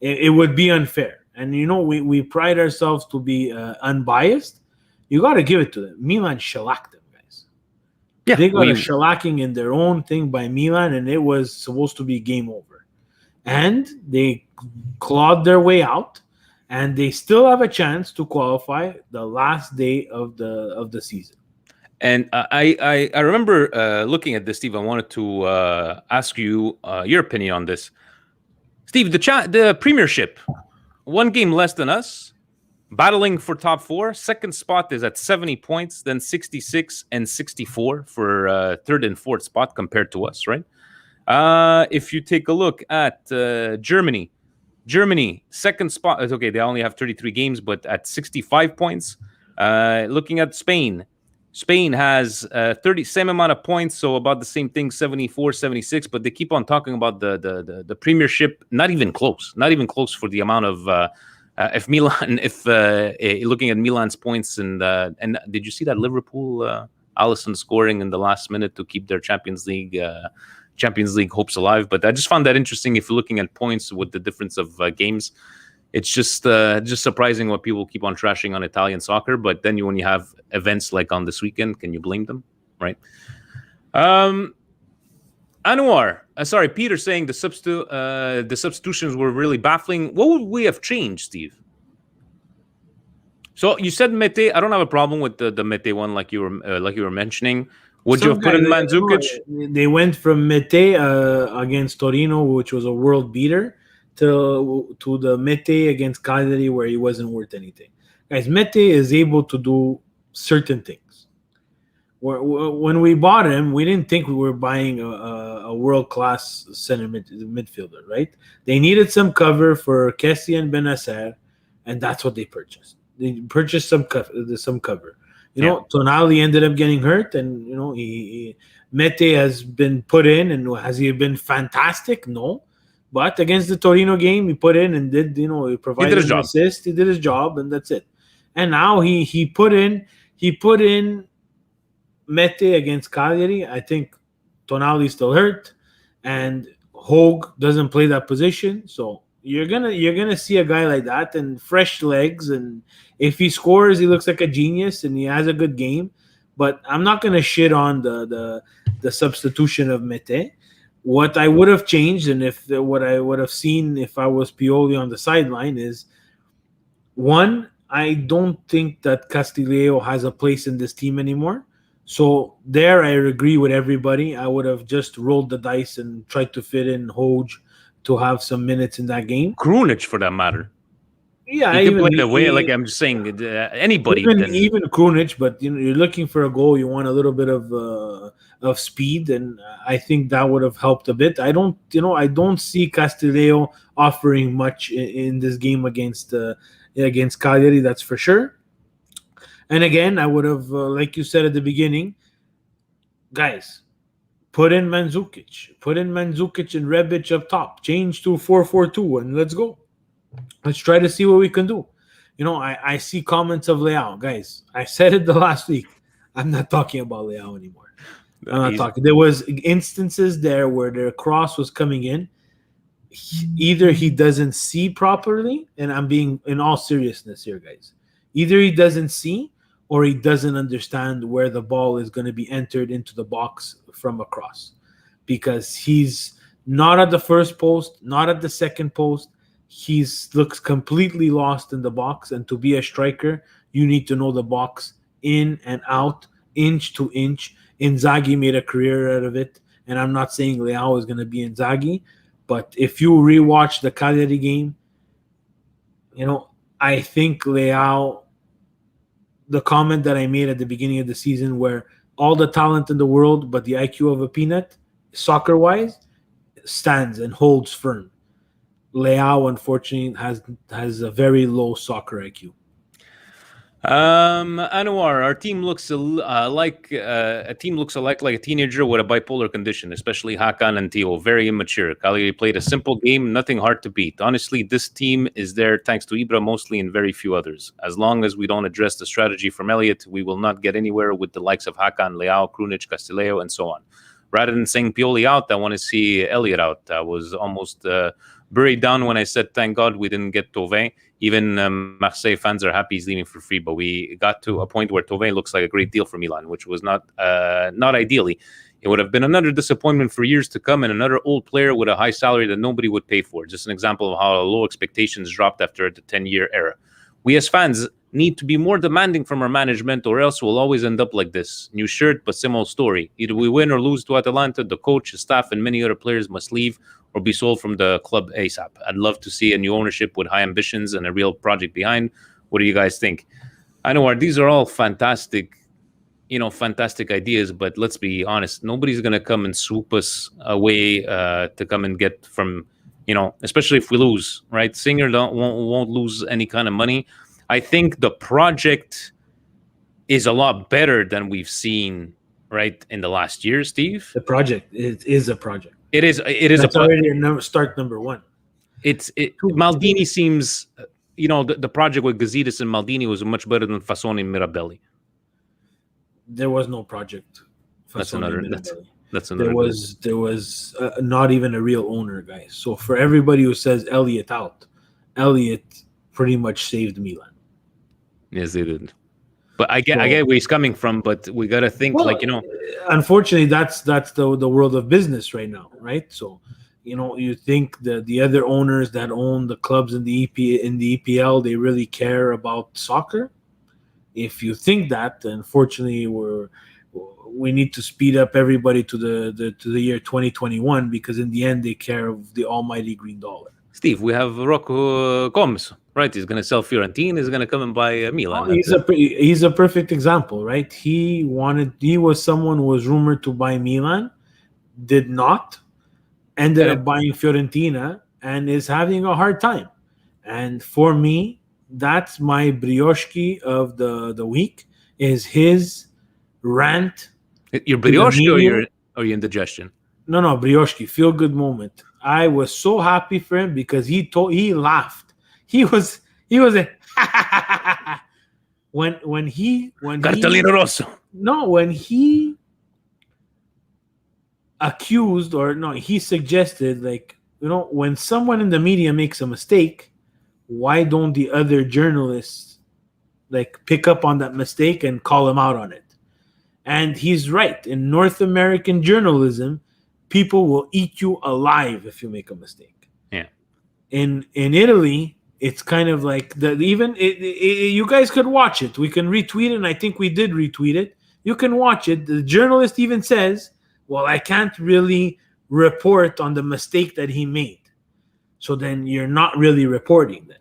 it would be unfair. And we pride ourselves to be unbiased. You got to give it to them. Milan shellacked them, guys. Yeah, they got a shellacking in their own thing by Milan, and it was supposed to be game over. And they clawed their way out, and they still have a chance to qualify the last day of the season. And I remember looking at this, Steve. I wanted to ask you your opinion on this, Steve. The Premiership, one game less than us, battling for top four. Second spot is at 70 points, then 66 and 64 for third and fourth spot compared to us, right? If you take a look at Germany, second spot. Okay, they only have 33 games, but at 65 points. Looking at Spain has 30 same amount of points, so about the same thing, 74, 76. But they keep on talking about the Premiership, not even close for the amount of if Milan, looking at Milan's points and did you see that Liverpool Alisson scoring in the last minute to keep their Champions League hopes alive? But I just found that interesting. If you're looking at points with the difference of games, it's just surprising what people keep on trashing on Italian soccer. But then when you have events like on this weekend, can you blame them, right? Peter saying the substitutions were really baffling. What would we have changed, Steve? So you said Mete. I don't have a problem with the Mete one, like you were mentioning. Would you have put in Mandzukic? They went from Mete against Torino, which was a world beater, to the Mete against Cagliari, where he wasn't worth anything. Guys, Mete is able to do certain things. When we bought him, we didn't think we were buying a world-class center midfielder, right? They needed some cover for Kessie and Benacer, and that's what they purchased. They purchased some cover. Tonali ended up getting hurt, and Mete has been put in, and has he been fantastic? No. But against the Torino game, he put in and did, he provided an assist. He did his job, and that's it. And now he put in Mete against Cagliari. I think Tonali's still hurt, and Hogue doesn't play that position. So you're gonna see a guy like that and fresh legs, and if he scores, he looks like a genius and he has a good game. But I'm not gonna shit on the substitution of Mete. What I would have changed, and what I would have seen if I was Pioli on the sideline, is one, I don't think that Castillejo has a place in this team anymore. So there, I agree with everybody. I would have just rolled the dice and tried to fit in Hoge to have some minutes in that game. Krunic, for that matter. Yeah, he can play the way. Like I'm just saying, anybody. Even Krunic, but you're looking for a goal. You want a little bit of speed, and I think that would have helped a bit. I don't see Castillejo offering much in this game against Cagliari. That's for sure. And again, I would have, like you said at the beginning, guys, put in Mandzukic and Rebic up top. Change to 4-4-2, and let's go. Let's try to see what we can do. I see comments of Leao. Guys, I said it the last week. I'm not talking about Leao anymore. I'm not talking. There was instances there where their cross was coming in. Either he doesn't see properly, and I'm being in all seriousness here, guys. Either he doesn't see, or he doesn't understand where the ball is going to be entered into the box from across, because he's not at the first post, not at the second post. He looks completely lost in the box, and to be a striker, you need to know the box in and out, inch to inch. Inzaghi made a career out of it, and I'm not saying Leao is going to be Inzaghi, but if you rewatch the Cagliari game, I think Leao, the comment that I made at the beginning of the season, where all the talent in the world but the IQ of a peanut, soccer-wise, stands and holds firm. Leao, unfortunately, has a very low soccer IQ. Anwar, our team looks like a teenager with a bipolar condition, especially Hakan and Theo. Very immature. Cagliari played a simple game, nothing hard to beat. Honestly, this team is there thanks to Ibra mostly and very few others. As long as we don't address the strategy from Elliott, we will not get anywhere with the likes of Hakan, Leao, Krunic, Castillejo, and so on. Rather than saying Pioli out, I want to see Elliott out. I was almost buried down when I said, thank God we didn't get Thauvin. Even Marseille fans are happy he's leaving for free, but we got to a point where Thauvin looks like a great deal for Milan, which was not ideally. It would have been another disappointment for years to come and another old player with a high salary that nobody would pay for. Just an example of how low expectations dropped after the 10-year era. We as fans need to be more demanding from our management, or else we'll always end up like this. New shirt, but same old story. Either we win or lose to Atalanta, the coach, the staff, and many other players must leave or be sold from the club ASAP. I'd love to see a new ownership with high ambitions and a real project behind. What do you guys think? I know these are all fantastic ideas, but let's be honest. Nobody's going to come and swoop us away to come and get from, especially if we lose, right? Singer won't lose any kind of money. I think the project is a lot better than we've seen, right, in the last year, Steve. The project is a project. It is. That's already start number one. Maldini seems, the project with Gazidis and Maldini was much better than Fasoni and Mirabelli. There was no project. That's another. There was not even a real owner, guys. So for everybody who says Elliott out, Elliott pretty much saved Milan. Yes, they did. But I get where he's coming from, but we got to think Unfortunately, that's the world of business right now, right? So, you think that the other owners that own the clubs in the EPL, they really care about soccer? If you think that, unfortunately, we need to speed up everybody to the year 2021, because in the end, they care of the almighty green dollar. Steve, we have Rocco Gomes, right? He's going to sell Fiorentina. He's going to come and buy Milan. He's a perfect example, right? He was someone who was rumored to buy Milan, did not, ended up buying Fiorentina, and is having a hard time. And for me, that's my brioche of the week, is his rant. Your brioche or your indigestion? No, brioche, feel good moment. I was so happy for him because he laughed. He was a when he Cartellino Rosso. No, when he accused he suggested, when someone in the media makes a mistake, why don't the other journalists pick up on that mistake and call him out on it? And he's right. In North American journalism, people will eat you alive if you make a mistake. Yeah. In Italy, it's kind of like you guys could watch it. We can retweet it, and I think we did retweet it. You can watch it. The journalist even says, well, I can't really report on the mistake that he made. So then you're not really reporting then.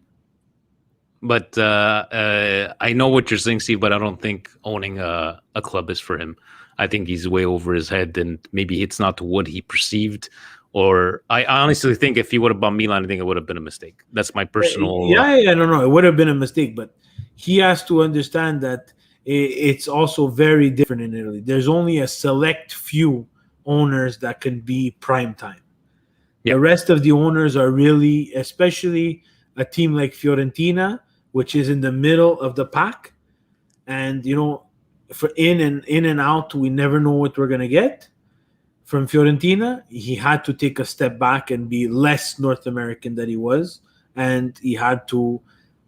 But I know what you're saying, Steve, but I don't think owning a club is for him. I think he's way over his head, and maybe it's not what he perceived. Or I honestly think if he would have bought Milan, I think it would have been a mistake. That's my personal... No, it would have been a mistake, but he has to understand that it's also very different in Italy. There's only a select few owners that can be prime time. Yep. The rest of the owners are really, especially a team like Fiorentina, which is in the middle of the pack. And, for in and out, we never know what we're going to get. From Fiorentina, he had to take a step back and be less North American than he was. And he had to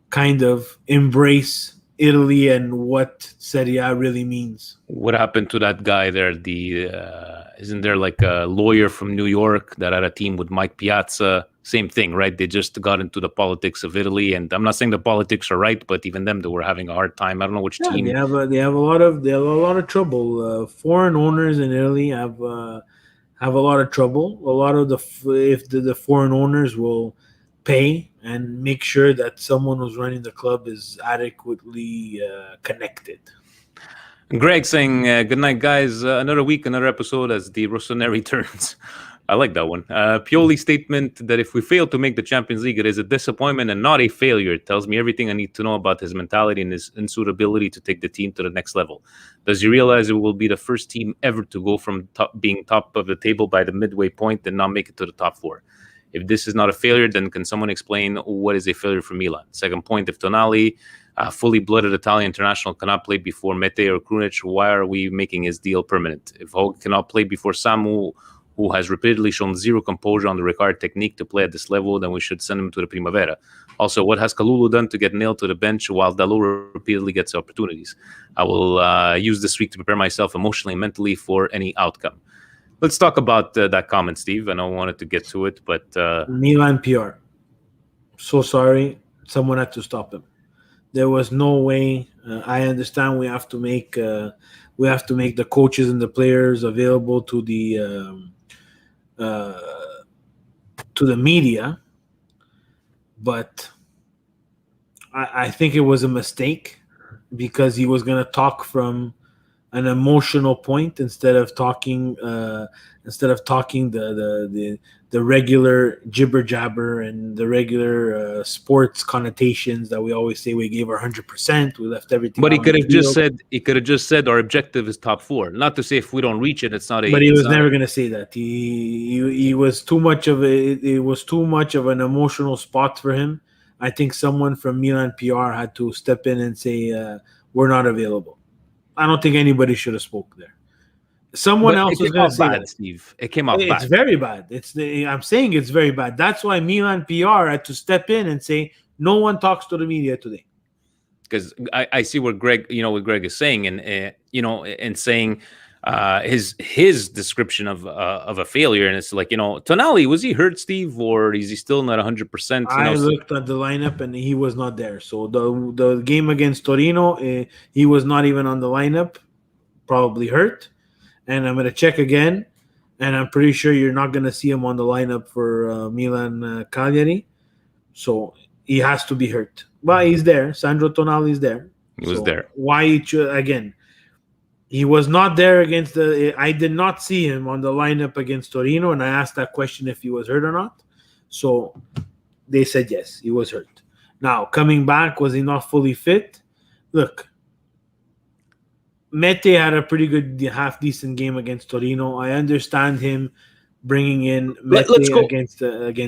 kind of embrace Italy and what Serie A really means. What happened to that guy there? Isn't there a lawyer from New York that had a team with Mike Piazza? Same thing, right? They just got into the politics of Italy, and I'm not saying the politics are right, but even them, they were having a hard time. I don't know which team. They have a lot of trouble. Foreign owners in Italy have a lot of trouble. A lot of the foreign owners will pay and make sure that someone who's running the club is adequately connected. Greg saying, good night, guys. Another week, another episode as the Rossoneri returns. I like that one. Pioli's statement that if we fail to make the Champions League, it is a disappointment and not a failure. It tells me everything I need to know about his mentality and his insuitability to take the team to the next level. Does he realize it will be the first team ever to go from being top of the table by the midway point and not make it to the top four? If this is not a failure, then can someone explain what is a failure for Milan? Second point, if Tonali, fully blooded Italian international, cannot play before Mete or Krunic, why are we making his deal permanent? If Hogue cannot play before Samu, who has repeatedly shown zero composure on the required technique to play at this level, then we should send him to the Primavera. Also, what has Kalulu done to get nailed to the bench while Dalot repeatedly gets opportunities? I will use this week to prepare myself emotionally and mentally for any outcome. Let's talk about that comment, Steve. I know I wanted to get to it, but... Milan PR. So sorry. Someone had to stop him. There was no way. I understand we have to make the coaches and the players available to the media, but I think it was a mistake because he was going to talk from an emotional point instead of talking the regular jibber jabber and the regular sports connotations that we always say. We gave our 100%. We left everything. But he could have just said our objective is top four. Not to say if we don't reach it, it's not a. But he was never going to say that. He was too much of it was too much of an emotional spot for him. I think someone from Milan PR had to step in and say we're not available. I don't think anybody should have spoke there. Someone else was going to say that. Steve. It came out bad. It's very bad. I'm saying it's very bad. That's why Milan PR had to step in and say no one talks to the media today. Because I see what Greg is saying, and saying his description of a failure, and it's like, Tonali, was he hurt, Steve, or is he still not 100%? I looked at the lineup and he was not there. So the game against Torino, he was not even on the lineup, probably hurt. And I'm going to check again, and I'm pretty sure you're not going to see him on the lineup for Milan Cagliari. So he has to be hurt. But he's there. Sandro Tonali is there. He was there. Why again? He was not there against I did not see him on the lineup against Torino, and I asked that question if he was hurt or not. So they said yes, he was hurt. Now, coming back, was he not fully fit? Look, Mete had a pretty good, half-decent game against Torino. I understand him bringing in Mete against.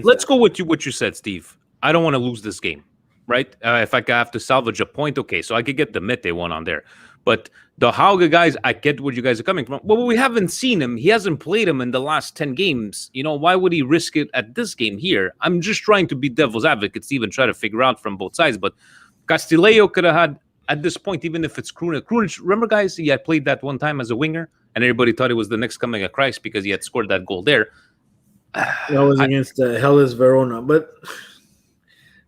Let's go with what you said, Steve. I don't want to lose this game, right? If I have to salvage a point, okay, so I could get the Mete one on there. But the Hauge guys, I get where you guys are coming from. Well, we haven't seen him. He hasn't played him in the last 10 games. Why would he risk it at this game here? I'm just trying to be devil's advocate, Steve, try to figure out from both sides. But Castillejo could have had, at this point, even if it's Krunic, remember, guys, he had played that one time as a winger, and everybody thought it was the next coming of Christ because he had scored that goal there. That was against Hellas Verona. But,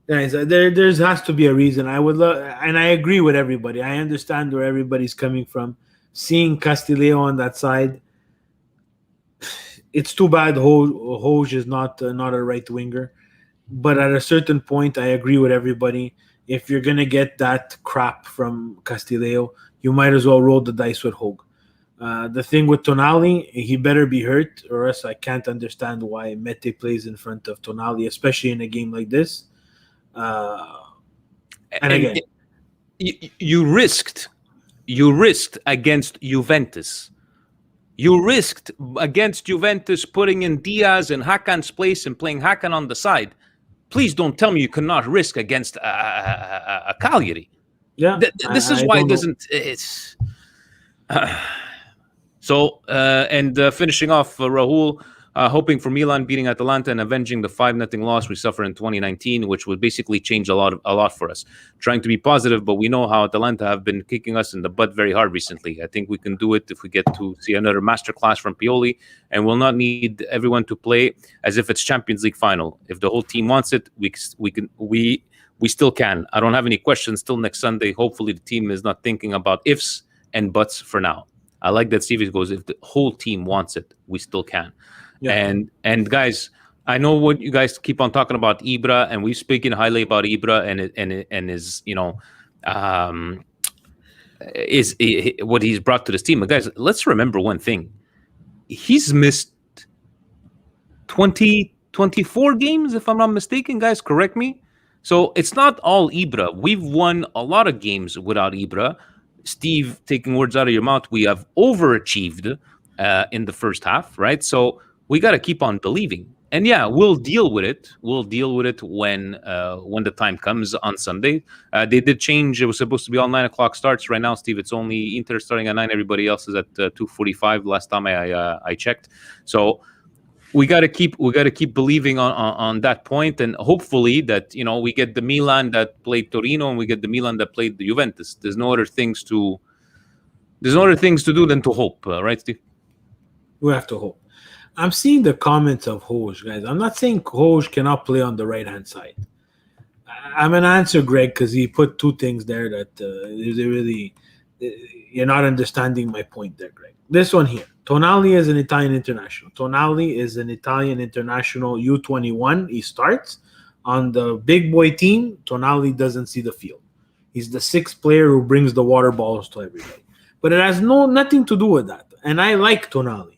guys, there has to be a reason. I would love, and I agree with everybody. I understand where everybody's coming from. Seeing Castillejo on that side, it's too bad Hoj is not a right winger. But at a certain point, I agree with everybody. If you're going to get that crap from Castillejo, you might as well roll the dice with Hog. The thing with Tonali, he better be hurt, or else I can't understand why Mete plays in front of Tonali, especially in a game like this. And again, you risked against Juventus. You risked against Juventus putting in Diaz in Hakan's place and playing Hakan on the side. Please don't tell me you cannot risk against a Cagliari. Yeah, this is why it doesn't. It's so. Finishing off, Rahul, hoping for Milan beating Atalanta and avenging the 5-0 loss we suffered in 2019, which would basically change a lot for us. Trying to be positive, but we know how Atalanta have been kicking us in the butt very hard recently. I think we can do it if we get to see another masterclass from Pioli, and we'll not need everyone to play as if it's Champions League final. If the whole team wants it, we still can. I don't have any questions till next Sunday. Hopefully the team is not thinking about ifs and buts for now. I like that Steve goes, if the whole team wants it, we still can. Yeah. And guys, I know what you guys keep on talking about Ibra, and we're speaking highly about Ibra and his what he's brought to this team. But guys, let's remember one thing: he's missed 24 games, if I'm not mistaken, guys. Correct me. So it's not all Ibra. We've won a lot of games without Ibra. Steve, taking words out of your mouth, we have overachieved in the first half, right? So we got to keep on believing. And yeah, we'll deal with it. We'll deal with it when the time comes on Sunday. They did change. It was supposed to be all 9 o'clock starts. Right now, Steve, it's only Inter starting at 9. Everybody else is at 2:45. Last time I checked. So we got to keep believing on that point, and hopefully that we get the Milan that played Torino and we get the Milan that played the Juventus. There's no other things to do than to hope, right, Steve? We have to hope. I'm seeing the comments of Hoj, guys. I'm not saying Hoj cannot play on the right hand side. I'm gonna answer Greg because he put two things there that really you're not understanding my point there, Greg. This one here. Tonali is an Italian international. Tonali is an Italian international U21. He starts on the big boy team. Tonali doesn't see the field. He's the sixth player who brings the water bottles to everybody. But it has nothing to do with that. And I like Tonali.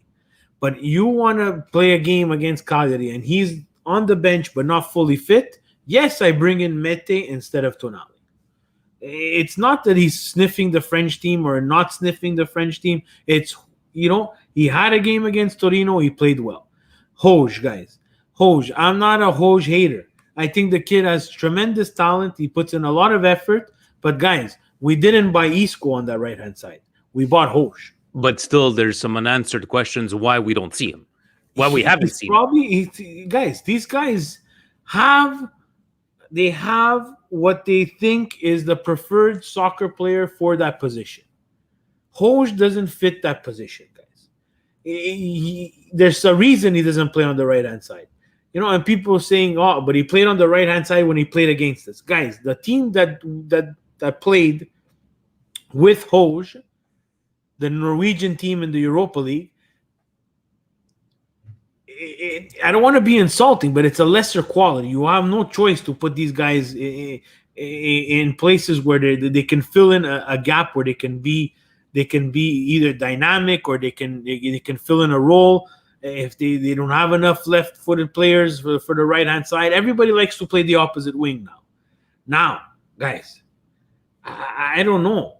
But you want to play a game against Cagliari and he's on the bench but not fully fit. Yes, I bring in Mete instead of Tonali. It's not that he's sniffing the French team or not sniffing the French team. It's, he had a game against Torino. He played well. Hoj, guys. Hoj. I'm not a Hoj hater. I think the kid has tremendous talent. He puts in a lot of effort. But, guys, we didn't buy Isco on that right-hand side. We bought Hoj. But still, there's some unanswered questions why we don't see him. Why we haven't seen him. Guys, these guys have what they think is the preferred soccer player for that position. Hoj doesn't fit that position, guys. There's a reason he doesn't play on the right-hand side. And people saying, oh, but he played on the right-hand side when he played against us. Guys, the team that played with Hoj, the Norwegian team in the Europa League, I don't want to be insulting, but it's a lesser quality. You have no choice to put these guys in places where they can fill in a gap where they can be either dynamic or they can fill in a role. If they don't have enough left-footed players for the right-hand side, everybody likes to play the opposite wing now. Now, guys, I don't know.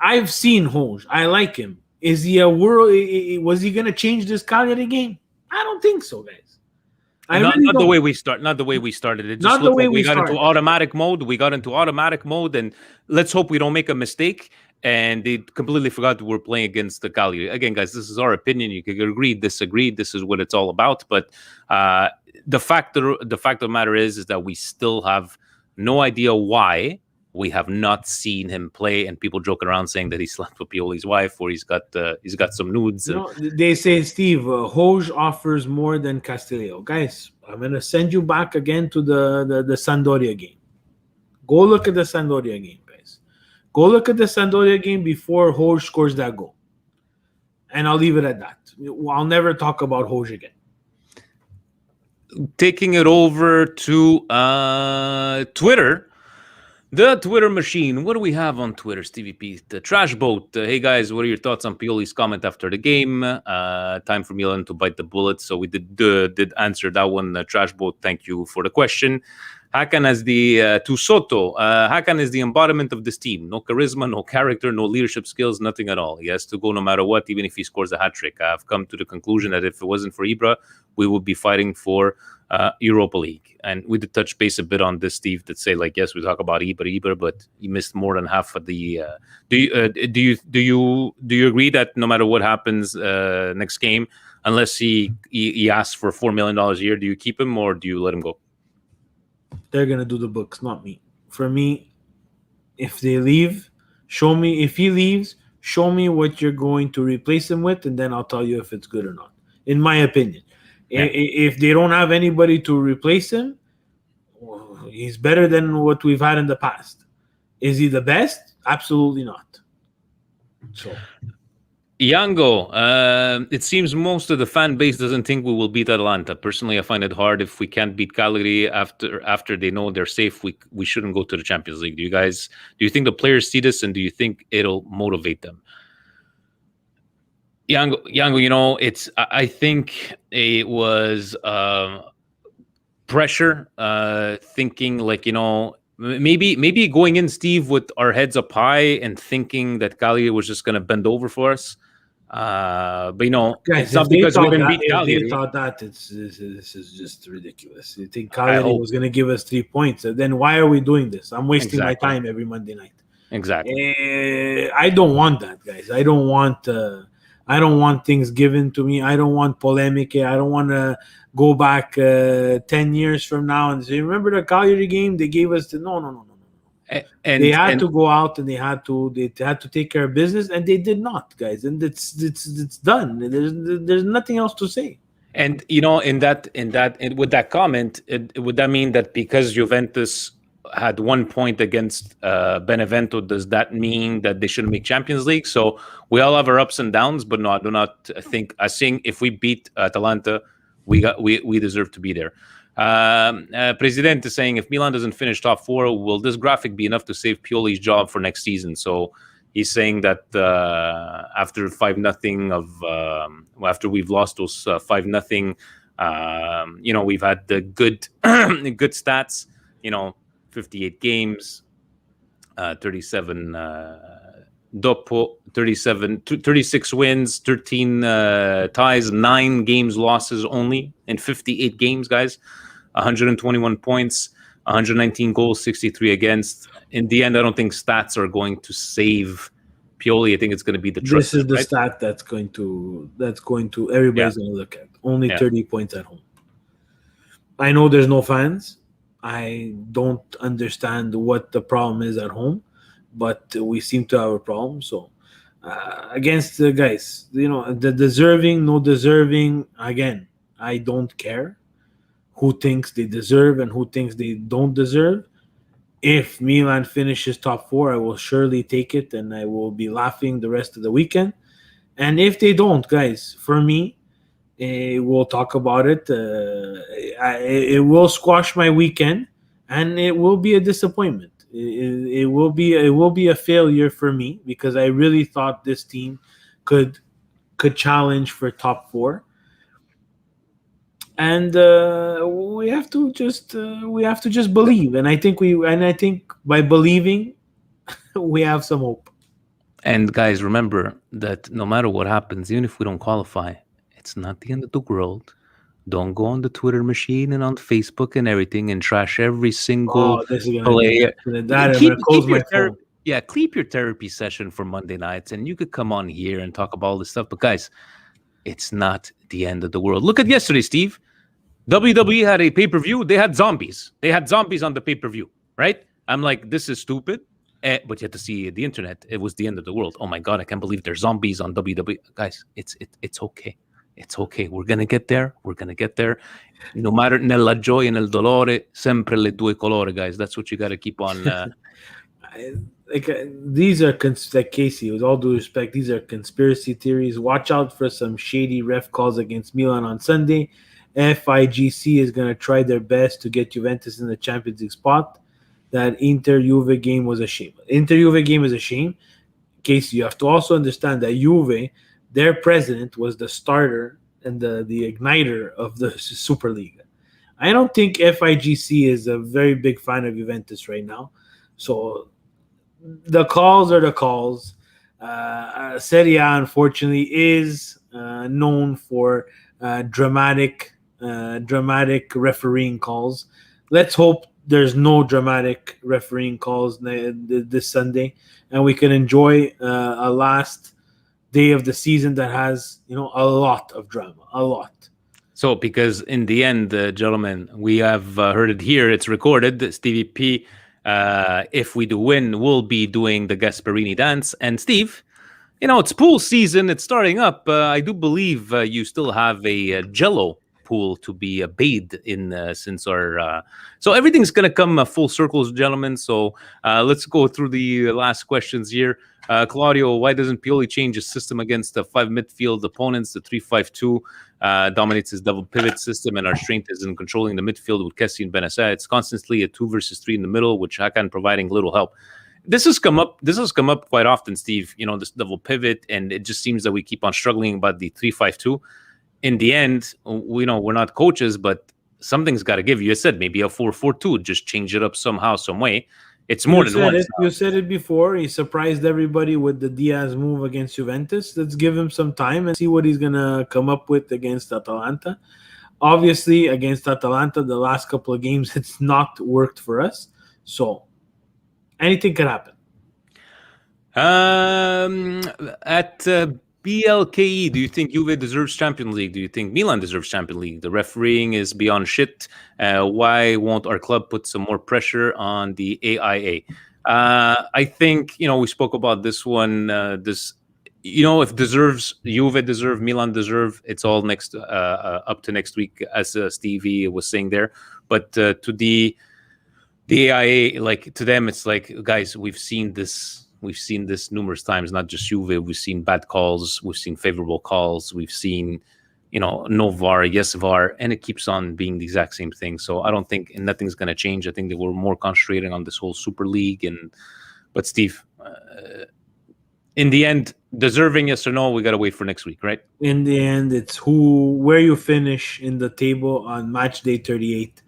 I've seen Hoj. I like him. Is he a world? Was he going to change this Cagliari game? I don't think so, guys. Not the way we started. It just looked like we got into automatic mode. We got into automatic mode, and let's hope we don't make a mistake. And they completely forgot that we're playing against the Cagliari. Again, guys, this is our opinion. You can agree, disagree. This is what it's all about. But the fact of the matter is that we still have no idea why we have not seen him play, and people joking around saying that he slept with Pioli's wife, or he's got some nudes. They say, Steve, Hoj offers more than Castillejo. Guys, I'm gonna send you back again to the Sampdoria game. Go look at the Sampdoria game, guys. Go look at the Sampdoria game before Hoj scores that goal, and I'll leave it at that. I'll never talk about Hoj again. Taking it over to Twitter. The Twitter machine. What do we have on Twitter, Stevie P? The Trash Boat. Hey, guys, what are your thoughts on Pioli's comment after the game? Time for Milan to bite the bullet. So we did answer that one. Trash Boat, thank you for the question. Hakan as the to Soto. Hakan is the embodiment of this team. No charisma, no character, no leadership skills, nothing at all. He has to go no matter what, even if he scores a hat-trick. I've come to the conclusion that if it wasn't for Ibra, we would be fighting for Europa League. And we did touch base a bit on this, Steve, that say, like, yes, we talk about Ibra, but he missed more than half of the do you agree that no matter what happens next game, unless he asks for $4 million a year, do you keep him or do you let him go? They're gonna do the books, not me. For me, if they leave, show me. If he leaves, show me what you're going to replace him with, and then I'll tell you if it's good or not. In my opinion, if they don't have anybody to replace him, he's better than what we've had in the past. Is he the best? Absolutely not. So, Yango, it seems most of the fan base doesn't think we will beat Atalanta. Personally, I find it hard. If we can't beat Cagliari after they know they're safe, we shouldn't go to the Champions League. Do you think the players see this, and do you think it'll motivate them? Yango, I think it was pressure, thinking like, maybe going in, Steve, with our heads up high and thinking that Cagliari was just going to bend over for us. But guys, it's not because we didn't beat if Cagliari. they thought that, this is just ridiculous. You think Cagliari was going to give us 3 points? Then why are we doing this? I'm wasting my time every Monday night. Exactly. I don't want that, guys. I don't want things given to me. I don't want polemic. I don't want to go back 10 years from now and say, remember the Cagliari game? They gave us no. And they had to go out and they had to take care of business, and they did not, guys. And it's done. There's nothing else to say. And with that comment, would that mean that because Juventus had 1 point against Benevento, does that mean that they shouldn't make Champions League? So we all have our ups and downs, but no, I do not think. I think if we beat Atalanta, we deserve to be there. President is saying, if Milan doesn't finish top 4, will this graphic be enough to save Pioli's job for next season? So he's saying that after 5-0 after we've lost those 5-0, we've had the good good stats. 58 games, 37 36 wins, 13 ties, 9 games losses only in 58 games, guys. 121 points, 119 goals, 63 against. In the end, I don't think stats are going to save Pioli. I think it's going to be the trust. This is the stat that's going to everybody's going to look at. Only 30 points at home. I know there's no fans. I don't understand what the problem is at home, but we seem to have a problem. So against the guys, the deserving, no deserving, again, I don't care who thinks they deserve and who thinks they don't deserve. If Milan finishes top 4, I will surely take it, and I will be laughing the rest of the weekend. And if they don't, guys, for me, we'll talk about it. It will squash my weekend, and it will be a disappointment. It will be a failure for me, because I really thought this team could challenge for top 4. And we have to just believe, and I think by believing, we have some hope. And guys, remember that no matter what happens, even if we don't qualify, it's not the end of the world. Don't go on the Twitter machine and on Facebook and everything and trash every single player. Keep your therapy session for Monday nights, and you could come on here and talk about all this stuff. But guys, it's not the end of the world. Look at yesterday, Steve. WWE had a pay-per-view. They had zombies. They had zombies on the pay-per-view, right? I'm like, this is stupid. But you had to see the internet. It was the end of the world. Oh my God, I can't believe there's zombies on WWE. Guys, it's okay. It's okay. We're going to get there. No matter nella gioia e nel dolore, sempre le due colore, guys. That's what you got to keep on. These are, like Casey, with all due respect, these are conspiracy theories. Watch out for some shady ref calls against Milan on Sunday. FIGC is going to try their best to get Juventus in the Champions League spot. That Inter-Juve game was a shame. Inter-Juve game is a shame. Casey, you have to also understand that Juve, their president, was the starter and the igniter of the Superliga. I don't think FIGC is a very big fan of Juventus right now. So the calls are the calls. Serie A, unfortunately, is known for dramatic refereeing calls. Let's hope there's no dramatic refereeing calls this Sunday, and we can enjoy a last day of the season that has, a lot of drama, a lot. So, because in the end, gentlemen, we have heard it here. It's recorded. Stevie P, if we do win, will be doing the Gasparini dance. And Steve, it's pool season. It's starting up. I do believe you still have a Jello pool to be bathed in since our so everything's gonna come full circles, gentlemen. So let's go through the last questions here. Claudio, why doesn't Pioli change his system against the 5 midfield opponents? The 3-5-2 dominates his double pivot system, and our strength is in controlling the midfield with Kessie and Benassia. It's constantly a 2 versus 3 in the middle, which Hakan providing little help. this has come up quite often, Steve. This double pivot, and it just seems that we keep on struggling about the 3-5-2. In the end, we know we're not coaches, but something's got to give. You said maybe a 4-4-2, just change it up somehow, some way. It's more than one. You said it before. He surprised everybody with the Diaz move against Juventus. Let's give him some time and see what he's going to come up with against Atalanta. Obviously, against Atalanta, the last couple of games, it's not worked for us. So, anything could happen. At BLKE, do you think Juve deserves Champions League? Do you think Milan deserves Champions League? The refereeing is beyond shit. Why won't our club put some more pressure on the AIA? I think, we spoke about this one. If Juve deserve, Milan deserve, it's all next up to next week, as Stevie was saying there. But to the AIA, like to them, it's like, guys, we've seen this numerous times, not just Juve. We've seen bad calls, we've seen favorable calls, we've seen, no VAR, yes VAR, and it keeps on being the exact same thing. So I don't think nothing's going to change. I think that we're more concentrating on this whole Super League. But Steve, in the end, deserving, yes or no, we got to wait for next week, right? In the end, it's where you finish in the table on match day 38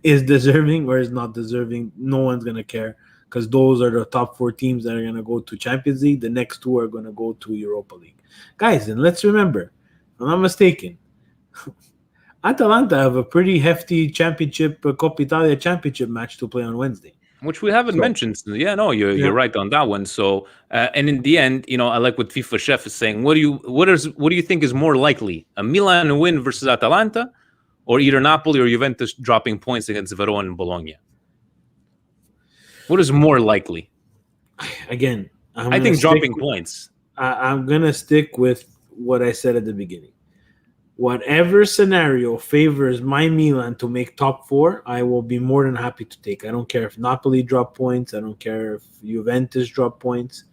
is deserving or is not deserving. No one's going to care, because those are the top 4 teams that are going to go to Champions League. The next 2 are going to go to Europa League. Guys, and let's remember, if I'm not mistaken, Atalanta have a pretty hefty championship, Coppa Italia championship match to play on Wednesday. Which we haven't mentioned. Yeah, no, you're right on that one. So, and in the end, I like what FIFA Chef is saying. What do you think is more likely? A Milan win versus Atalanta, or either Napoli or Juventus dropping points against Verona and Bologna? What is more likely? Again, I think dropping points. I'm going to stick with what I said at the beginning. Whatever scenario favors my Milan to make top 4, I will be more than happy to take. I don't care if Napoli drop points. I don't care if Juventus drop points.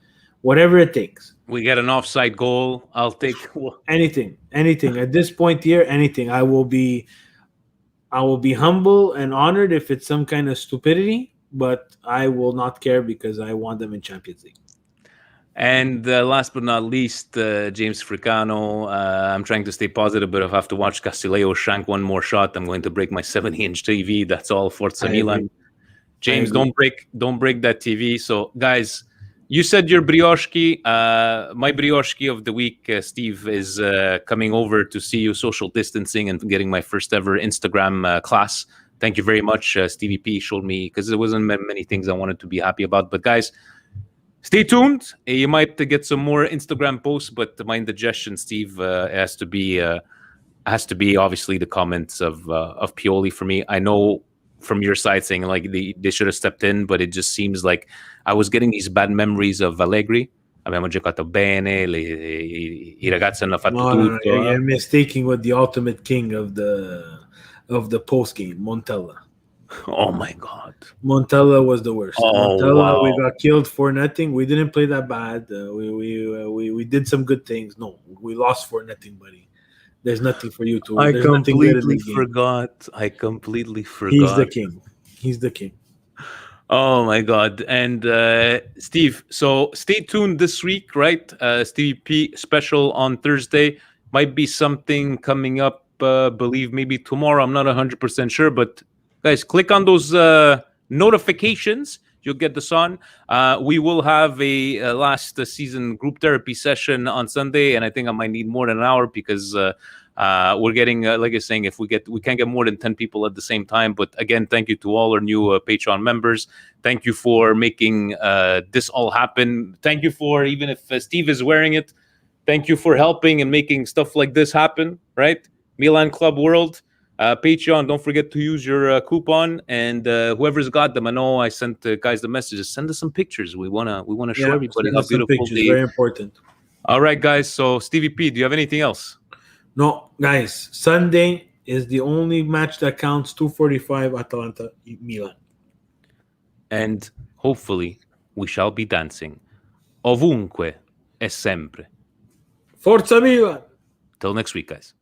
Whatever it takes. We get an offside goal. I'll take anything. At this point here, anything. I will be humble and honored if it's some kind of stupidity, but I will not care because I want them in Champions League. And last but not least, James Fricano. I'm trying to stay positive, but if I have to watch Castillejo shank one more shot, I'm going to break my 70-inch TV. That's all. Forza Milan. James, don't break that TV. So, guys, you said your brioche. My brioche of the week, Steve, is coming over to see you, social distancing, and getting my first ever Instagram class. Thank you very much. Stevie P showed me, because there wasn't many things I wanted to be happy about. But, guys, stay tuned. You might get some more Instagram posts, but my indigestion, Steve, has to be obviously the comments of Pioli for me. I know from your side saying like they should have stepped in, but it just seems like I was getting these bad memories of Allegri. Abbiamo giocato bene, i ragazzi hanno fatto tutto. You're mistaking with the ultimate king of the post game, Montella. Oh my God! Montella was the worst. Montella, wow. We got killed 4-0. We didn't play that bad. We did some good things. No, we lost 4-0, buddy. There's nothing for you to. I completely forgot. He's the king. Oh my God! And Steve, so stay tuned this week, right? Stevie P special on Thursday. Might be something coming up. Believe maybe tomorrow. I'm not 100% sure, but. Guys, click on those notifications. You'll get this on. We will have a last season group therapy session on Sunday, and I think I might need more than an hour because we're getting, like I was saying, we can't get more than 10 people at the same time. But again, thank you to all our new Patreon members. Thank you for making this all happen. Thank you for, even if Steve is wearing it, thank you for helping and making stuff like this happen, right? Milan Club World. Patreon, don't forget to use your coupon, and whoever's got them. I know I sent guys the messages. Send us some pictures. We wanna show everybody how beautiful they. Very important. All right, guys. So Stevie P, do you have anything else? No, guys. Sunday is the only match that counts. 2:45 Atalanta Milan, and hopefully we shall be dancing ovunque e sempre. Forza Milan. Till next week, guys.